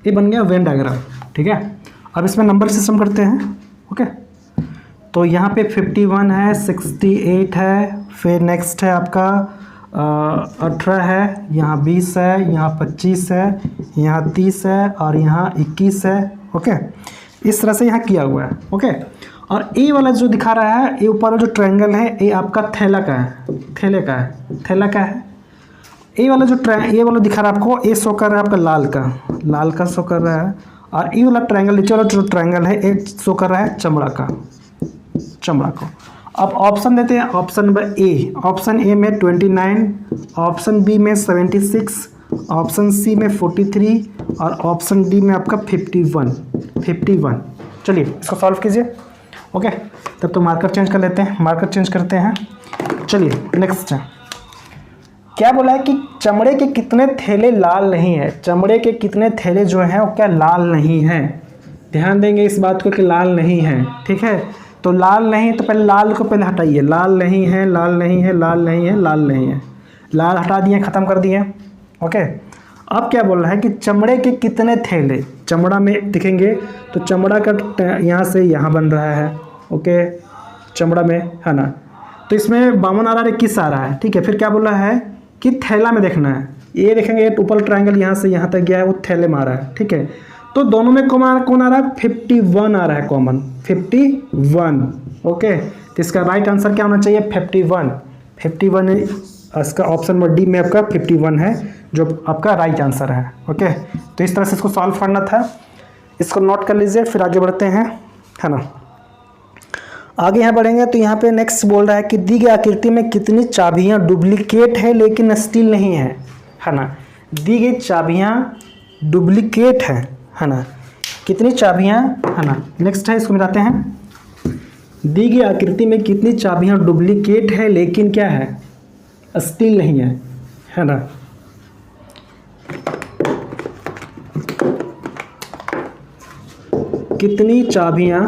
ये बन गया वेन डायग्राम, ठीक है। अब इसमें नंबर सिस्टम करते हैं। ओके, तो यहाँ पे 51 है, 68 है, फिर नेक्स्ट है आपका 18 है, यहाँ 20 है, यहाँ 25 है, यहाँ 30 है और यहाँ 21 है। ओके, इस तरह से यहाँ किया हुआ है। ओके, और ए वाला जो दिखा रहा है, ये ऊपर जो ट्रायंगल है, ये आपका थैला का है, थैले का है, थैला का है। ये वाला जो ये वाला दिखा रहा है आपको, ये शो कर रहा है आपका लाल का, लाल का शो कर रहा है। और ये वाला ट्रायंगल, नीचे वाला जो ट्रायंगल है, ये शो कर रहा है चमड़ा का, चमड़ा को। अब ऑप्शन देते हैं, option number A, option A में 29, ऑप्शन बी में 76, ऑप्शन सी में 43 और ऑप्शन डी में आपका 51। चलिए इसको सॉल्व कीजिए। ओके, तब तो मार्कर चेंज कर लेते हैं, मार्कर चेंज करते हैं। चलिए नेक्स्ट है, क्या बोला है कि चमड़े के कितने थैले लाल नहीं है, चमड़े के कितने थैले जो हैं वो क्या लाल नहीं हैं। ध्यान देंगे इस बात को कि लाल नहीं है, ठीक है। तो लाल नहीं, तो पहले लाल को पहले हटाइए, लाल नहीं है, लाल नहीं है, लाल नहीं है, लाल नहीं है, लाल हटा दिए, ख़त्म कर दिए। ओके, अब क्या बोल रहा है कि चमड़े के कितने थैले, चमड़ा में दिखेंगे तो चमड़ा का यहाँ से यहाँ बन रहा है। ओके, चमड़ा में है ना, तो इसमें 52 आ रहा है, 21 आ रहा है, ठीक है। फिर क्या बोल रहा है कि थैला में देखना है, ये देखेंगे ऊपर ट्रायंगल यहाँ से यहाँ तक गया है, वो थैले में आ रहा है, ठीक है। तो दोनों में कौन आ रहा है, 51 आ रहा है कॉमन, 51। ओके, तो इसका राइट आंसर क्या होना चाहिए, 51 इसका ऑप्शन नंबर डी में आपका 51 है जो आपका राइट आंसर है। ओके, तो इस तरह से इसको सॉल्व करना था, इसको नोट कर लीजिए, फिर आगे बढ़ते हैं, है ना। आगे यहाँ बढ़ेंगे तो यहाँ पे नेक्स्ट बोल रहा है कि दी गई आकृति में कितनी चाबियाँ डुप्लीकेट है लेकिन स्टील नहीं है ना। दी गई चाबियाँ डुप्लीकेट है ना, कितनी चाबियाँ, है ना। नेक्स्ट है, इसको मिलाते हैं। दी गई आकृति में कितनी चाबियाँ डुप्लीकेट है लेकिन क्या है, स्टील नहीं है ना। कितनी चाबियाँ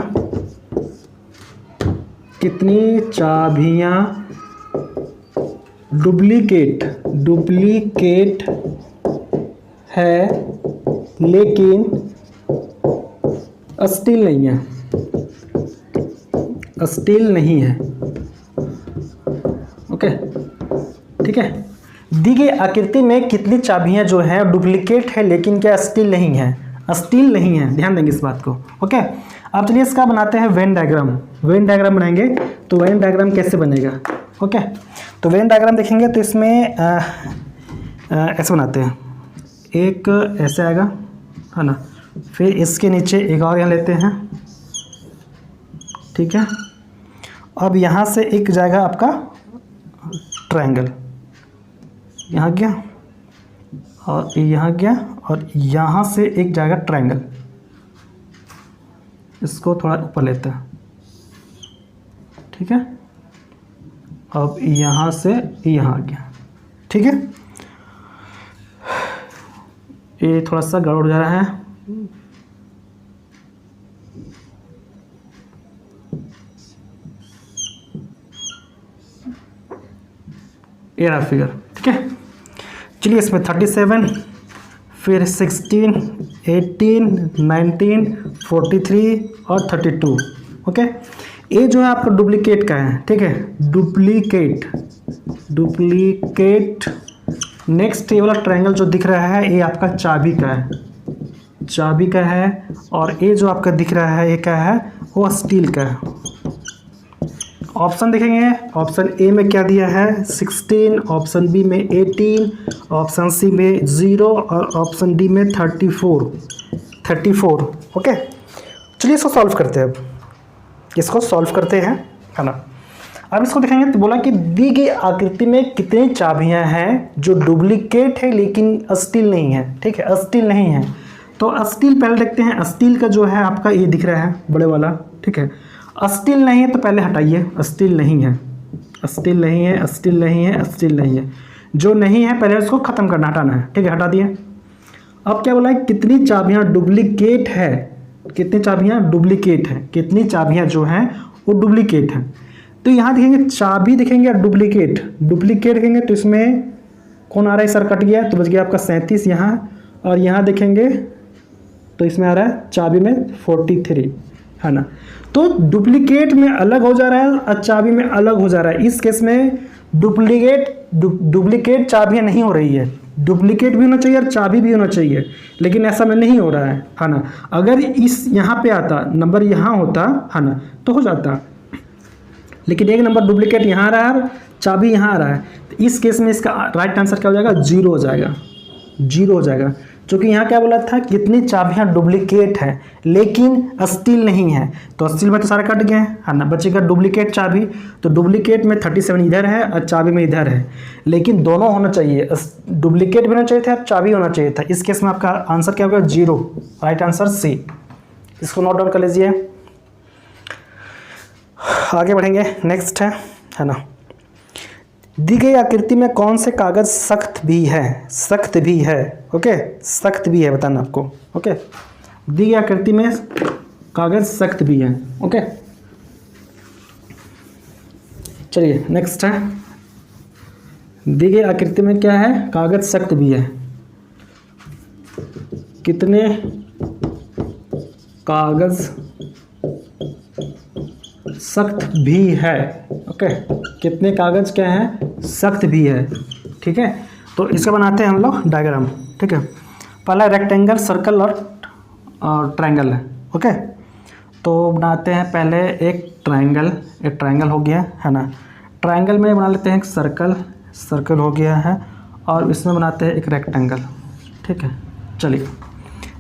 डुप्लीकेट है लेकिन स्टील नहीं है, ओके, ठीक है। दी गई आकृति में कितनी चाबियां जो है डुप्लीकेट है लेकिन क्या स्टील नहीं है, ध्यान देंगे इस बात को। ओके, अब चलिए इसका बनाते हैं वेन डायग्राम बनाएंगे। तो वेन डायग्राम कैसे बनेगा, ओके, तो वेन डायग्राम देखेंगे तो इसमें ऐसे बनाते हैं, एक ऐसे आएगा, है ना, फिर इसके नीचे एक और यहाँ लेते हैं, ठीक है। अब यहाँ से एक जाएगा आपका ट्रायंगल, यहाँ गया और यहाँ गया और यहाँ से एक जाएगा ट्रायंगल, इसको थोड़ा ऊपर लेते हैं, ठीक है। अब यहाँ से यहाँ आ गया, ठीक है। ये थोड़ा सा गड़बड़ जा रहा है, ये रहा फिगर, ठीक है। चलिए इसमें 37, फिर 16, 18, 19, 43 और 32। ओके, ये जो है आपका डुप्लीकेट का है, ठीक है, डुप्लीकेट। नेक्स्ट ये वाला ट्रायंगल जो दिख रहा है ये आपका चाबी का है, और ये जो आपका दिख रहा है ये क्या है, वो स्टील का है। ऑप्शन देखेंगे, ऑप्शन ए में क्या दिया है 16, ऑप्शन बी में 18, ऑप्शन सी में 0 और ऑप्शन डी में 34। ओके, चलिए इसको सॉल्व करते हैं अब। इसको सॉल्व करते हैं, है ना। अब इसको देखेंगे तो बोला कि दी गई आकृति में कितनी चाबियां हैं जो डुप्लीकेट है लेकिन अस्टील नहीं है, ठीक है, अस्टील नहीं है। तो अस्टील पहले देखते हैं। अस्टील का जो है आपका ये दिख रहा है बड़े वाला, ठीक है। अस्टील नहीं है तो पहले हटाइए, अस्टील नहीं है, अस्टील नहीं है, अस्टील नहीं है, अस्टील नहीं है। जो नहीं है पहले उसको ख़त्म करना, हटाना है, ठीक है, हटा दिए। अब क्या बोला है, कितनी चाबियां डुप्लीकेट है, कितनी चाबियां डुप्लीकेट है, कितनी चाबियां जो हैं वो डुप्लीकेट हैं। तो यहाँ देखेंगे चाबी देखेंगे डुप्लीकेट, डुप्लीकेट देखेंगे तो इसमें कौन आ रहा है, सर कट गया तो बच गया आपका 37 यहाँ, और यहाँ देखेंगे तो इसमें आ रहा है चाबी में 43, है ना। तो डुप्लीकेट में अलग हो जा रहा है और चाबी में अलग हो जा रहा है। इस केस में डुप्लीकेट चाबियाँ नहीं हो रही है, डुप्लीकेट भी होना चाहिए और चाबी भी होना चाहिए, लेकिन ऐसा में नहीं हो रहा है ना। अगर इस यहाँ पे आता नंबर यहाँ होता, है ना, तो हो जाता, लेकिन एक नंबर डुप्लीकेट यहाँ आ रहा है, चाबी यहाँ आ रहा है। तो इस केस में इसका राइट आंसर क्या हो जाएगा, 0 हो जाएगा, 0 हो जाएगा। क्योंकि यहाँ क्या बोला था, कितनी चाबियाँ डुप्लीकेट है लेकिन अस्टील नहीं है। तो अस्टील में तो सारे कट गए, है ना, बचेगा डुप्लीकेट चाबी। तो डुप्लीकेट में 37 इधर है और चाबी में इधर है, लेकिन दोनों होना चाहिए, डुप्लीकेट भी होना चाहिए था, चाबी होना चाहिए था। इस केस में आपका आंसर क्या होगा, 0, राइट आंसर सी। इसको नोट डाउन कर लीजिए। आगे बढ़ेंगे, नेक्स्ट है ना। दी गई आकृति में कौन से कागज सख्त भी है, सख्त भी है, ओके, सख्त भी है बताना आपको, ओके। दी गई आकृति में कागज सख्त भी है, ओके। चलिए नेक्स्ट है, दी गई आकृति में क्या है, कागज सख्त भी है। कितने कागज सख्त भी है, ओके, कितने कागज क्या है, सख्त भी है, ठीक है। तो इसका बनाते हैं हम लोग डायग्राम, ठीक है। पहला रेक्टेंगल, सर्कल और ट्रायंगल है, ओके। तो बनाते हैं पहले एक ट्रायंगल, एक ट्रायंगल हो गया, है ना। ट्रायंगल में बना लेते हैं एक सर्कल, सर्कल हो गया है, और इसमें बनाते हैं एक रेक्टेंगल, ठीक है। चलिए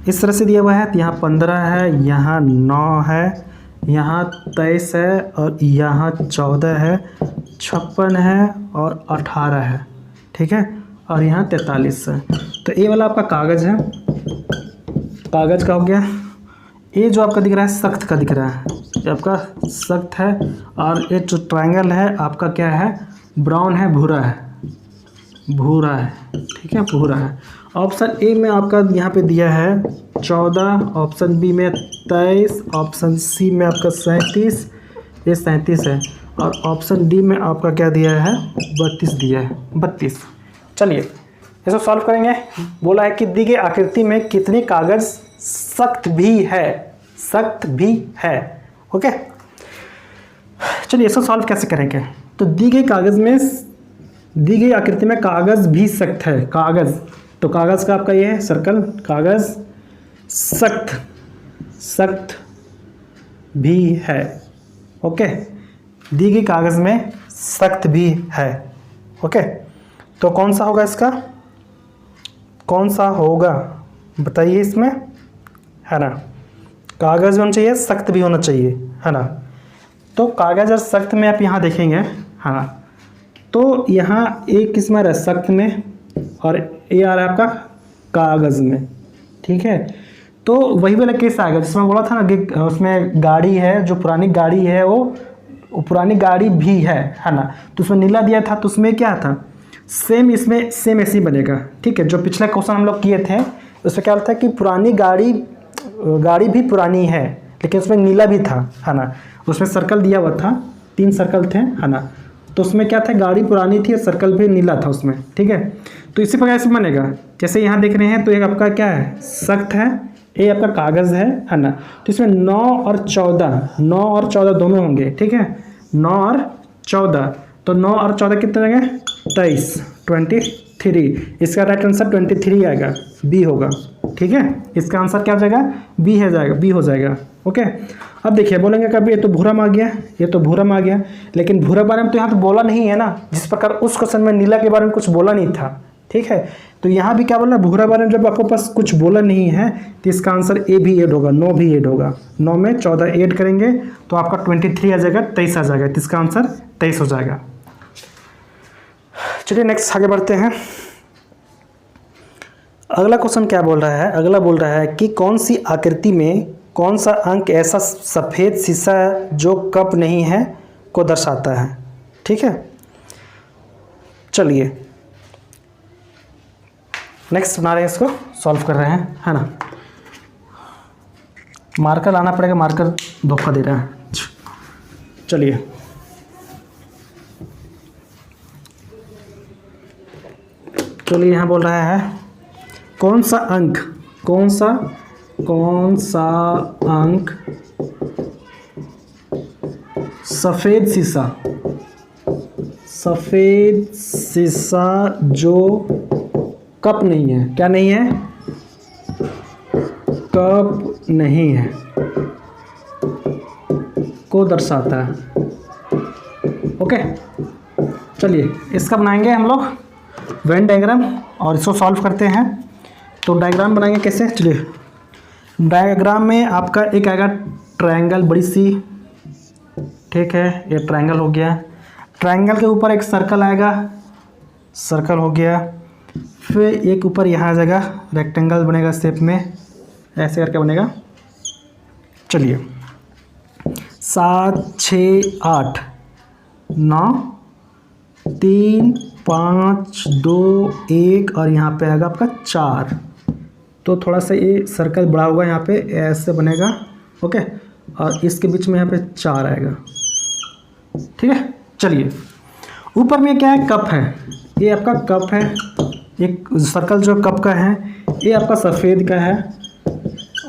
इस तरह से दिया हुआ है, तो यहाँ 15 है, यहाँ 9 है, यहाँ 23 है, और यहाँ 14 है, 56 है और 18 है, ठीक है, और यहाँ 43 है। तो ये वाला आपका कागज़ है, कागज़ का हो गया। ये जो आपका दिख रहा है सख्त का दिख रहा है, ये आपका सख्त है, और ये जो ट्रायंगल है आपका क्या है, ब्राउन है, भूरा है, भूरा है, ठीक है, भूरा है। ऑप्शन ए में आपका यहाँ पे दिया है 14, ऑप्शन बी में 23, ऑप्शन सी में आपका 37, ये 37 है, और ऑप्शन डी में आपका क्या दिया है, 32 दिया है, 32। चलिए इसको सॉल्व करेंगे। बोला है कि दी गई आकृति में कितनी कागज़ सख्त भी है, सख्त भी है, ओके। चलिए इसको सॉल्व कैसे करेंगे। तो दी गई कागज़ में, दी गई आकृति में कागज़ भी सख्त है, कागज़, तो कागज़ का आपका ये है सर्कल, कागज़ सख्त, सख्त भी है, ओके। दी गई कागज़ में सख्त भी है, ओके। तो कौन सा होगा इसका, कौन सा होगा बताइए इसमें, है ना। कागज़ भी होना चाहिए, सख्त भी होना चाहिए, है ना। तो कागज़ और सख्त में आप यहाँ देखेंगे, हाँ, तो यहाँ एक किस्म आ रहा है सख्त में, और ये आ रहा है आपका कागज़ में, ठीक है। तो वही वाला केस आएगा जिसमें बोला था ना कि उसमें गाड़ी है, जो पुरानी गाड़ी है वो पुरानी गाड़ी भी है ना। तो उसमें नीला दिया था, तो उसमें क्या था, सेम, इसमें सेम ऐसे ही बनेगा, ठीक है। जो पिछला क्वेश्चन हम लोग किए थे उसमें क्या था कि पुरानी गाड़ी, गाड़ी भी पुरानी है, लेकिन उसमें नीला भी था, है ना। उसमें सर्कल दिया हुआ था, 3 सर्कल थे, है ना। तो उसमें क्या था, गाड़ी पुरानी थी और सर्कल भी नीला था उसमें, ठीक है। तो इसी प्रकार से बनेगा, जैसे यहाँ देख रहे हैं, तो एक आपका क्या है, सख्त है, ये आपका कागज़ है ना। तो इसमें 9 और 14, 9 और 14 दोनों होंगे, ठीक है, 9 और 14, तो 9 और 14 कितने होंगे, 23, 23। इसका राइट आंसर 23 आएगा, बी होगा, ठीक है। इसका आंसर क्या हो जाएगा, बी है, जाएगा, बी हो जाएगा, ओके। अब देखिए बोलेंगे कभी ये तो भूरा में आ गया, ये तो भूरा में आ गया, लेकिन भूरा बारे में तो यहाँ तो बोला नहीं है ना। जिस प्रकार उस क्वेश्चन में नीला के बारे में कुछ बोला नहीं था, ठीक है। तो यहाँ भी क्या बोला, भूरा बारे में जब आपको पास कुछ बोला नहीं है तो इसका आंसर ए भी ऐड होगा, 9 भी ऐड होगा। 9 में 14 ऐड करेंगे तो आपका 23 आ जाएगा, 23 आ जाएगा, तो इसका आंसर 23 हो जाएगा। चलिए नेक्स्ट आगे बढ़ते हैं। अगला क्वेश्चन क्या बोल रहा है, अगला बोल रहा है कि कौन सी आकृति में कौन सा अंक ऐसा सफ़ेद शीशा जो कप नहीं है को दर्शाता है। ठीक है, चलिए नेक्स्ट बना रहे हैं, इसको सॉल्व कर रहे हैं, है ना। मार्कर लाना पड़ेगा, मार्कर धोखा दे रहा है। चलिए यहाँ बोल रहा है कौन सा अंक सफ़ेद शीशा जो कप नहीं है, क्या नहीं है, कप नहीं है को दर्शाता है। ओके, चलिए इसका बनाएंगे हम लोग वेन डायग्राम और इसको सॉल्व करते हैं। तो डायग्राम बनाएंगे कैसे, चलिए डायग्राम में आपका एक आएगा ट्रायंगल बड़ी सी, ठीक है, ये ट्रायंगल हो गया। ट्रायंगल के ऊपर एक सर्कल आएगा, सर्कल हो गया। फिर एक ऊपर यहाँ आ जाएगा रेक्टेंगल बनेगा शेप में, ऐसे करके बनेगा। चलिए 7 6 8 9 3 5 2 1 और यहाँ पे आएगा आपका 4। तो थोड़ा सा ये सर्कल बड़ा होगा, यहाँ पे ऐसे बनेगा। ओके, और इसके बीच में यहाँ पे 4 आएगा। ठीक है, चलिए ऊपर में क्या है, कप है, ये आपका कप है। एक सर्कल जो कप का है ये आपका सफ़ेद का है,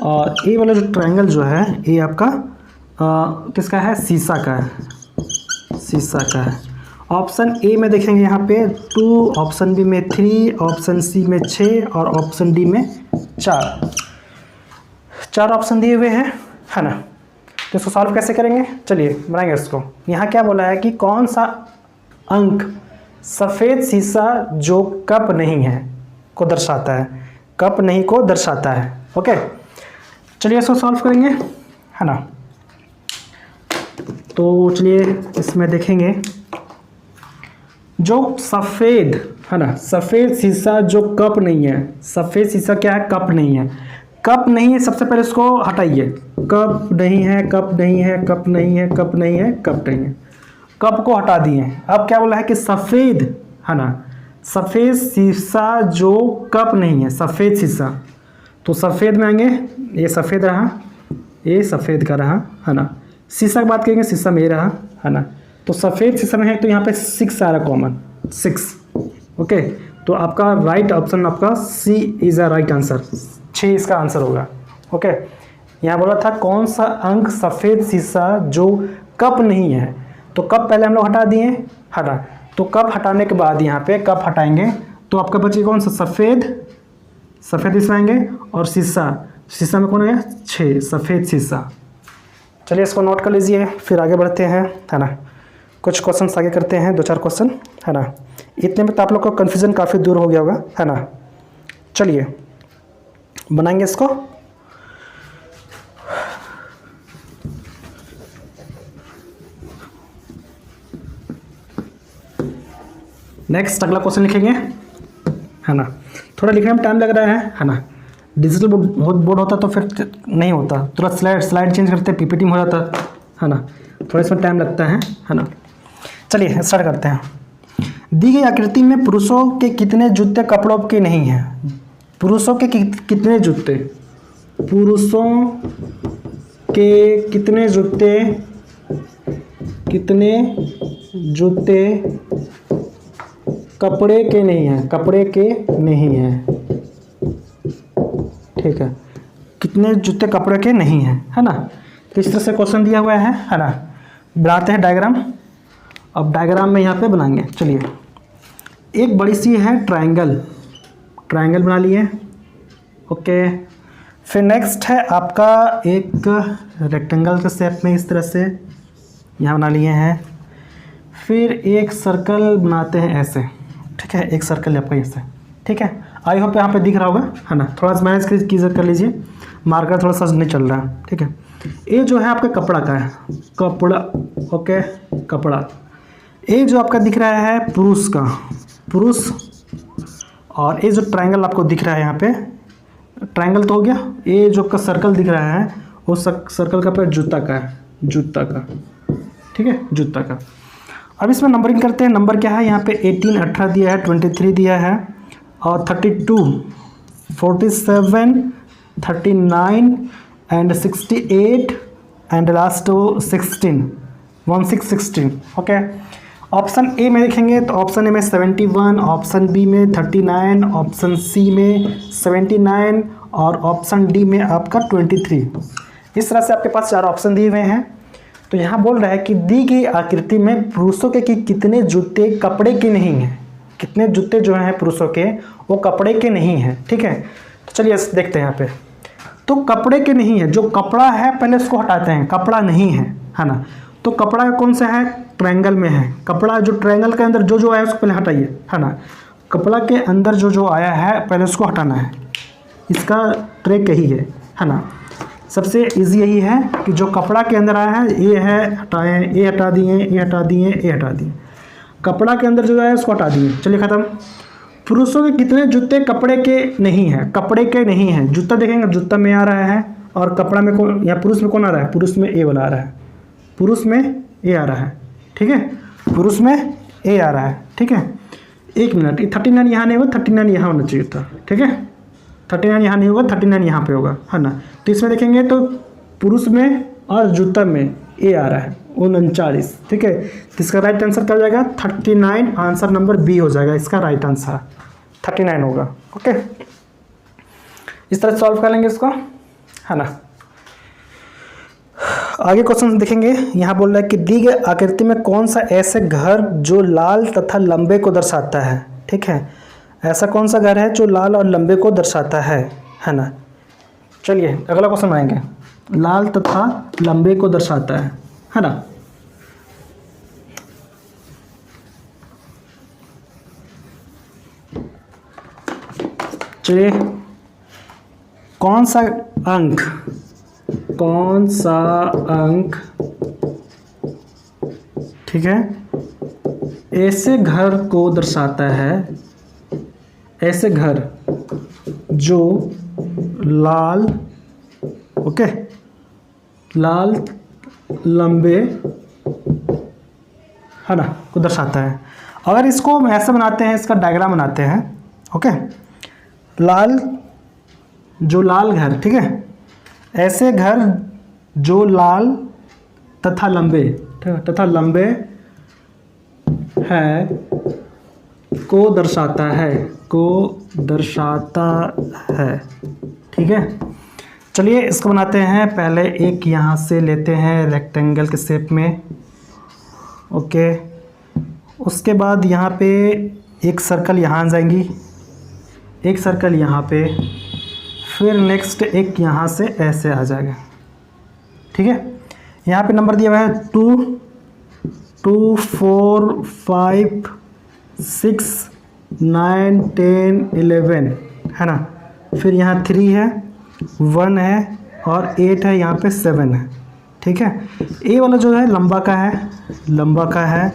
और ये वाला जो ट्रायंगल जो है ये आपका किसका है, शीशा का है, शीशा का है। ऑप्शन ए में देखेंगे यहाँ पे 2, ऑप्शन बी में 3, ऑप्शन सी में 6 और ऑप्शन डी में 4 ऑप्शन दिए हुए हैं, है ना। तो इसको सॉल्व कैसे करेंगे, चलिए बनाएंगे इसको। यहाँ क्या बोला है कि कौन सा अंक सफ़ेद शीशा जो कप नहीं है को दर्शाता है, कप नहीं को दर्शाता है। ओके, चलिए इसको सॉल्व करेंगे, है ना। तो चलिए इसमें देखेंगे जो सफ़ेद है ना, सफ़ेद शीशा जो कप नहीं है, सफ़ेद शीशा क्या है, कप नहीं है। कप नहीं है, सबसे पहले इसको हटाइए, कप नहीं है, कप नहीं है, कप नहीं है, कप नहीं है, कप नहीं है, कप को हटा दिए। अब क्या बोला है कि सफ़ेद है ना, सफ़ेद शीशा जो कप नहीं है, सफ़ेद शीशा। तो सफ़ेद में आएंगे, ये सफ़ेद रहा, ये सफ़ेद का रहा, है ना। शीशा की बात करेंगे, शीशा में ये रहा, है ना। तो सफ़ेद शीशा में है तो यहाँ पे 6 आ रहा कॉमन, 6। ओके, तो आपका राइट ऑप्शन आपका सी इज़ अ राइट आंसर, 6 इसका आंसर होगा। ओके, यहाँ बोला था कौन सा अंक सफ़ेद शीशा जो कप नहीं है, तो कप पहले हम लोग हटा दिए, हटा। तो कप हटाने के बाद यहाँ पे कप हटाएंगे तो आपका बचे कौन सा, सफ़ेद, सफ़ेद इसमें आएंगे, और शीशा, शीशा में कौन है, 6, सफ़ेद शीशा। चलिए इसको नोट कर लीजिए, फिर आगे बढ़ते हैं, है ना। कुछ क्वेश्चन आगे करते हैं, 2-4 क्वेश्चन, है ना। इतने में तो आप लोग का कन्फ्यूज़न काफ़ी दूर हो गया होगा, है ना। चलिए बनाएंगे इसको। नेक्स्ट अगला क्वेश्चन लिखेंगे, है ना। थोड़ा लिखने में टाइम लग रहा है ना। डिजिटल बोर्ड होता तो फिर नहीं होता, तुरंत स्लाइड चेंज करते पीपीटी में हो जाता, है ना। थोड़ा इसमें टाइम लगता है ना। चलिए स्टार्ट करते हैं। दी गई आकृति में पुरुषों के कितने जूते कपड़ों के नहीं हैं, पुरुषों के कितने जूते, पुरुषों के कितने जूते कपड़े के नहीं हैं, कपड़े के नहीं हैं। ठीक है, कितने जूते कपड़े के नहीं हैं, है ना। तो इस तरह से क्वेश्चन दिया हुआ है ना। बनाते हैं डायग्राम। अब डायग्राम में यहाँ पे बनाएंगे। चलिए एक बड़ी सी है ट्रायंगल, ट्रायंगल बना लिए। ओके, फिर नेक्स्ट है आपका एक रेक्टेंगल के शेप में इस तरह से यहाँ बना लिए हैं। फिर एक सर्कल बनाते हैं ऐसे, ठीक है, एक सर्कल आपका ऐसे, ठीक है, आई होप यहाँ पे दिख रहा होगा, है ना। थोड़ा सा मैनेज कर लीजिए, मार्कर थोड़ा सा नहीं चल रहा है, ठीक है। ये जो है आपका कपड़ा का है, कपड़ा, ओके, कपड़ा। ये जो आपका दिख रहा है पुरुष का, पुरुष। और ये जो ट्रायंगल आपको दिख रहा है यहाँ पे, ट्रायंगल तो हो गया। ये जो का सर्कल दिख रहा है वो सर्कल का पे जूता का है, जूता का, ठीक है, जूता का। अब इसमें नंबरिंग करते हैं। नंबर क्या है यहाँ पे 18 18 दिया है, 23 दिया है, और 32 47 39 and 68 and last 16 16 okay. Option A में देखेंगे तो ऑप्शन ए में 71, ऑप्शन बी में 39, ऑप्शन सी में 79 और ऑप्शन डी में आपका 23। इस तरह से आपके पास 4 ऑप्शन दिए हुए हैं। तो यहाँ बोल रहा है कि दी गई आकृति में पुरुषों के कितने जूते कपड़े के नहीं हैं, कितने जूते जो हैं पुरुषों के वो कपड़े के नहीं हैं, ठीक है। तो चलिए देखते हैं यहाँ पे। तो कपड़े के नहीं है, जो कपड़ा है पहले उसको हटाते हैं, कपड़ा नहीं है ना। तो कपड़ा कौन सा है, ट्रायंगल में है। कपड़ा जो ट्रायंगल के अंदर जो आया उसको पहले हटाइए, है ना। कपड़ा के अंदर जो आया है पहले उसको हटाना है। इसका ट्रिक यही है ना। सबसे इजी यही है कि जो कपड़ा के अंदर आया है ये है, हटाएं, ये हटा दिए, ये हटा दिए, ये हटा दिए। कपड़ा के अंदर जो आया उसको हटा दिए, चलिए ख़त्म। पुरुषों के कितने जूते कपड़े के नहीं हैं, कपड़े के नहीं हैं। जूता देखेंगे, जूता में आ रहा है, और कपड़ा में कौन, या पुरुष में कौन आ रहा है, पुरुष में ए वाला आ रहा है, पुरुष में ए आ रहा है, ठीक है, पुरुष में ए आ रहा है, ठीक है। 1 मिनट, 39 यहाँ नहीं होगा, 39 यहाँ होना चाहिए था, ठीक है। 39 यहाँ नहीं होगा, 39 यहाँ पे होगा, है ना। तो इसमें देखेंगे तो पुरुष में और जूता में ए आ रहा है 39, ठीक है। तो इसका राइट आंसर क्या हो जाएगा, 39। आंसर नंबर बी हो जाएगा इसका राइट आंसर, 39 होगा, ओके। इस तरह सॉल्व कर लेंगे इसको, है ना। आगे क्वेश्चन देखेंगे। यहाँ बोल रहा है कि दी गई आकृति में कौन सा ऐसे घर जो लाल तथा लंबे को दर्शाता है, ठीक है। ऐसा कौन सा घर है जो लाल और लंबे को दर्शाता है ना। चलिए अगला क्वेश्चन बनाएंगे। लाल तथा लंबे को दर्शाता है ना। चलिए, कौन सा अंक, ठीक है, ऐसे घर को दर्शाता है, ऐसे घर जो लाल, ओके, लाल लंबे, है ना, को दर्शाता है। अगर इसको हम ऐसे बनाते हैं, इसका डायग्राम बनाते हैं, ओके। लाल, जो लाल घर, ठीक है, ऐसे घर जो लाल तथा लंबे, तथा लंबे है को दर्शाता है, ठीक है। चलिए इसको बनाते हैं। पहले एक यहाँ से लेते हैं रेक्टेंगल के शेप में, ओके। उसके बाद यहाँ पे एक सर्कल यहाँ आ जाएंगी, एक सर्कल यहाँ पे, फिर नेक्स्ट एक यहाँ से ऐसे आ जाएगा, ठीक है। यहाँ पे नंबर दिया हुआ है 2 2 4 5 6 9 10 11, है ना। फिर यहाँ 3 है, 1 है और 8 है, यहाँ पे 7 है, ठीक है। ए वाला जो है लंबा का है, लंबा का है।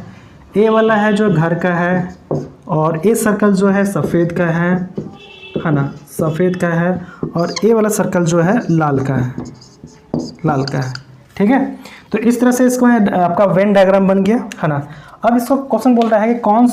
ए वाला है जो घर का है, और ए सर्कल जो है सफ़ेद का है ना, सफ़ेद का है। और ए वाला सर्कल जो है लाल का है, लाल का है, ठीक है। तो इस तरह से इसको आपका वेन डायग्राम बन गया, है ना। अब इसको क्वेश्चन बोल रहा है कि कौन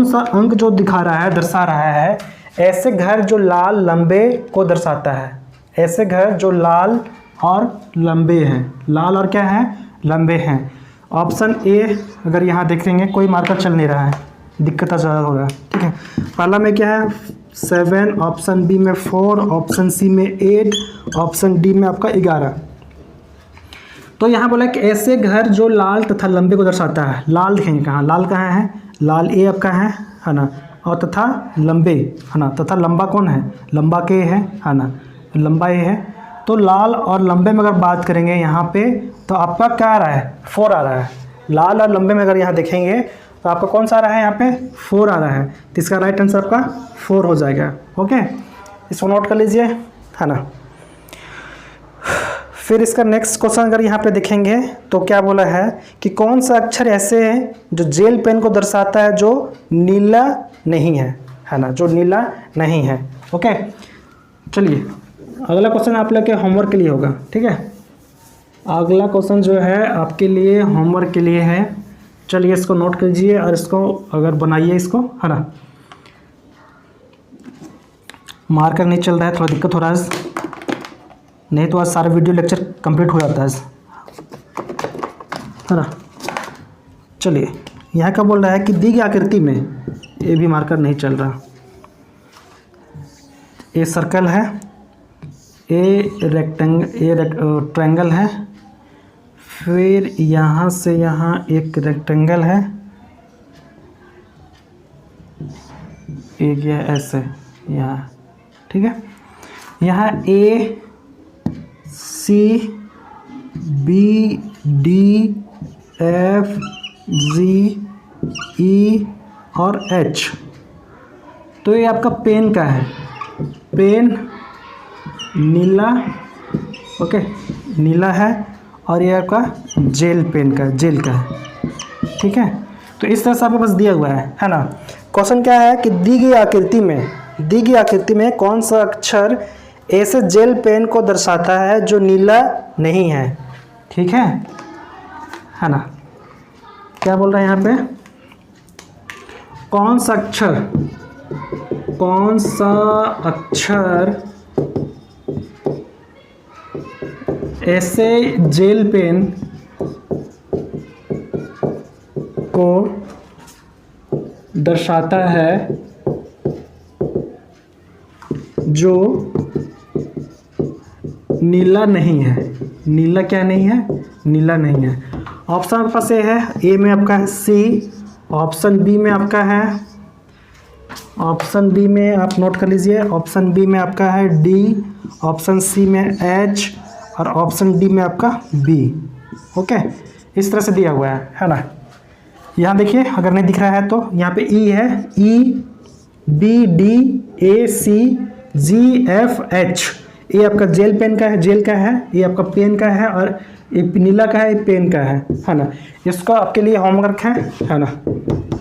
सा अंक जो दिखा रहा है, दर्शा रहा है ऐसे घर जो लाल लंबे को दर्शाता है, ऐसे घर जो लाल और लंबे हैं, लाल और क्या है, लंबे हैं। ऑप्शन ए, अगर यहाँ देखेंगे कोई मार्कर चल नहीं रहा है, दिक्कत ज़्यादा हो रहा है, ठीक है। पहला में क्या है 7, ऑप्शन बी में 4, ऑप्शन सी में 8, ऑप्शन डी में आपका 11। तो यहाँ बोला कि ऐसे घर जो लाल तथा लंबे को दर्शाता है। लाल देखेंगे कहाँ, लाल कहाँ है, लाल ए आपका है ना, और तथा लंबे, है ना, तथा लंबा कौन है, लंबा के है ना, लंबा ए है। तो लाल और लंबे में अगर बात करेंगे यहाँ पे तो आपका क्या आ रहा है, 4 आ रहा है। लाल और लंबे में अगर यहाँ देखेंगे तो आपका कौन सा आ रहा है यहाँ पे 4 आ रहा है, तो इसका राइट आंसर आपका 4 हो जाएगा। ओके, इसको नोट कर लीजिए, है ना। फिर इसका नेक्स्ट क्वेश्चन अगर यहाँ पे देखेंगे तो क्या बोला है कि कौन सा अक्षर ऐसे है जो जेल पेन को दर्शाता है जो नीला नहीं है ना, जो नीला नहीं है। ओके, चलिए अगला क्वेश्चन आप लोग के होमवर्क के लिए होगा, ठीक है। अगला क्वेश्चन जो है आपके लिए होमवर्क के लिए है। चलिए इसको नोट कीजिए और इसको अगर बनाइए इसको, है ना। मार्कर नहीं चल रहा है, थोड़ा दिक्कत हो रहा है, नहीं तो आज सारा वीडियो लेक्चर कंप्लीट हो जाता है ना। चलिए यहाँ का बोल रहा है कि दी गई आकृति में, ये भी मार्कर नहीं चल रहा। ये सर्कल है, ये ट्रायंगल है, फिर यहाँ से यहाँ एक रेक्टेंगल है, एक यह ऐसे यहाँ, ठीक है। यहाँ A C B D F G E और एच, तो ये आपका पेन का है, पेन नीला, ओके नीला है, और ये आपका जेल पेन का, जेल का है, ठीक है। तो इस तरह से आपके पास दिया हुआ है ना। क्वेश्चन क्या है कि दी गई आकृति में कौन सा अक्षर ऐसे जेल पेन को दर्शाता है जो नीला नहीं है, ठीक है ना। क्या बोल रहा है यहाँ पे, कौन सा अक्षर ऐसे जेल पेन को दर्शाता है जो नीला नहीं है, नीला क्या नहीं है, नीला नहीं है। ऑप्शन आपके पास ये है, ए में आपका है सी, ऑप्शन बी में आपका है, ऑप्शन बी में आप नोट कर लीजिए, ऑप्शन बी में आपका है डी, ऑप्शन सी में एच और ऑप्शन डी में आपका बी। ओके, इस तरह से दिया हुआ है ना। यहाँ देखिए अगर नहीं दिख रहा है तो यहाँ पे ई है, E B D A C G F H, ये आपका जेल पेन का है, जेल का है, ये आपका पेन का है, और ये नीला का है, ये पेन का है ना। इसका आपके लिए होमवर्क है ना,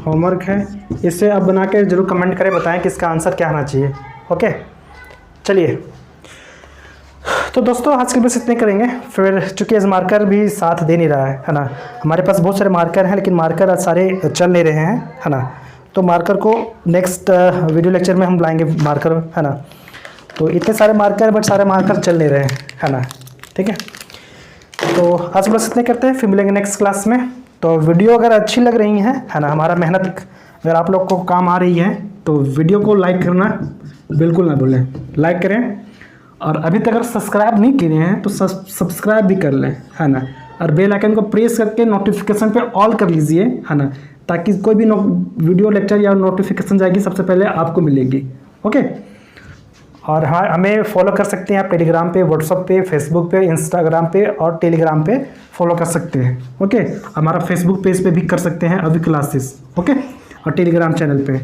होमवर्क है, इसे आप बना के जरूर कमेंट करें, बताएं कि इसका आंसर क्या आना चाहिए। ओके, चलिए तो दोस्तों आज के बस इतने करेंगे, फिर चूँकि आज मार्कर भी साथ दे नहीं रहा है ना। हमारे पास बहुत सारे मार्कर हैं लेकिन मार्कर आज सारे चल नहीं रहे हैं, है ना। तो मार्कर को नेक्स्ट वीडियो लेक्चर में हम लाएंगे मार्कर, है ना। तो इतने सारे मार्कर बट सारे मार्कर चल नहीं रहे हैं, है ना, ठीक है। तो आज बस इतने करते हैं, फिर मिलेंगे नेक्स्ट क्लास में। तो वीडियो अगर अच्छी लग रही है ना, हमारा मेहनत अगर आप लोग को काम आ रही है तो वीडियो को लाइक करना बिल्कुल ना भूलें, लाइक करें। और अभी तक अगर सब्सक्राइब नहीं किए हैं तो सब्सक्राइब भी कर लें, है ना। और बेल आइकन को प्रेस करके नोटिफिकेशन पे ऑल कर लीजिए, है ना, ताकि कोई भी वीडियो लेक्चर या नोटिफिकेशन जाएगी सबसे पहले आपको मिलेगी। ओके, और हाँ हमें फॉलो कर सकते हैं आप टेलीग्राम पे, व्हाट्सएप पे, फेसबुक पे, इंस्टाग्राम पे और टेलीग्राम पे फॉलो कर सकते हैं। ओके, हमारा फेसबुक पेज पे भी कर सकते हैं अभी क्लासेस, ओके, और टेलीग्राम चैनल पे।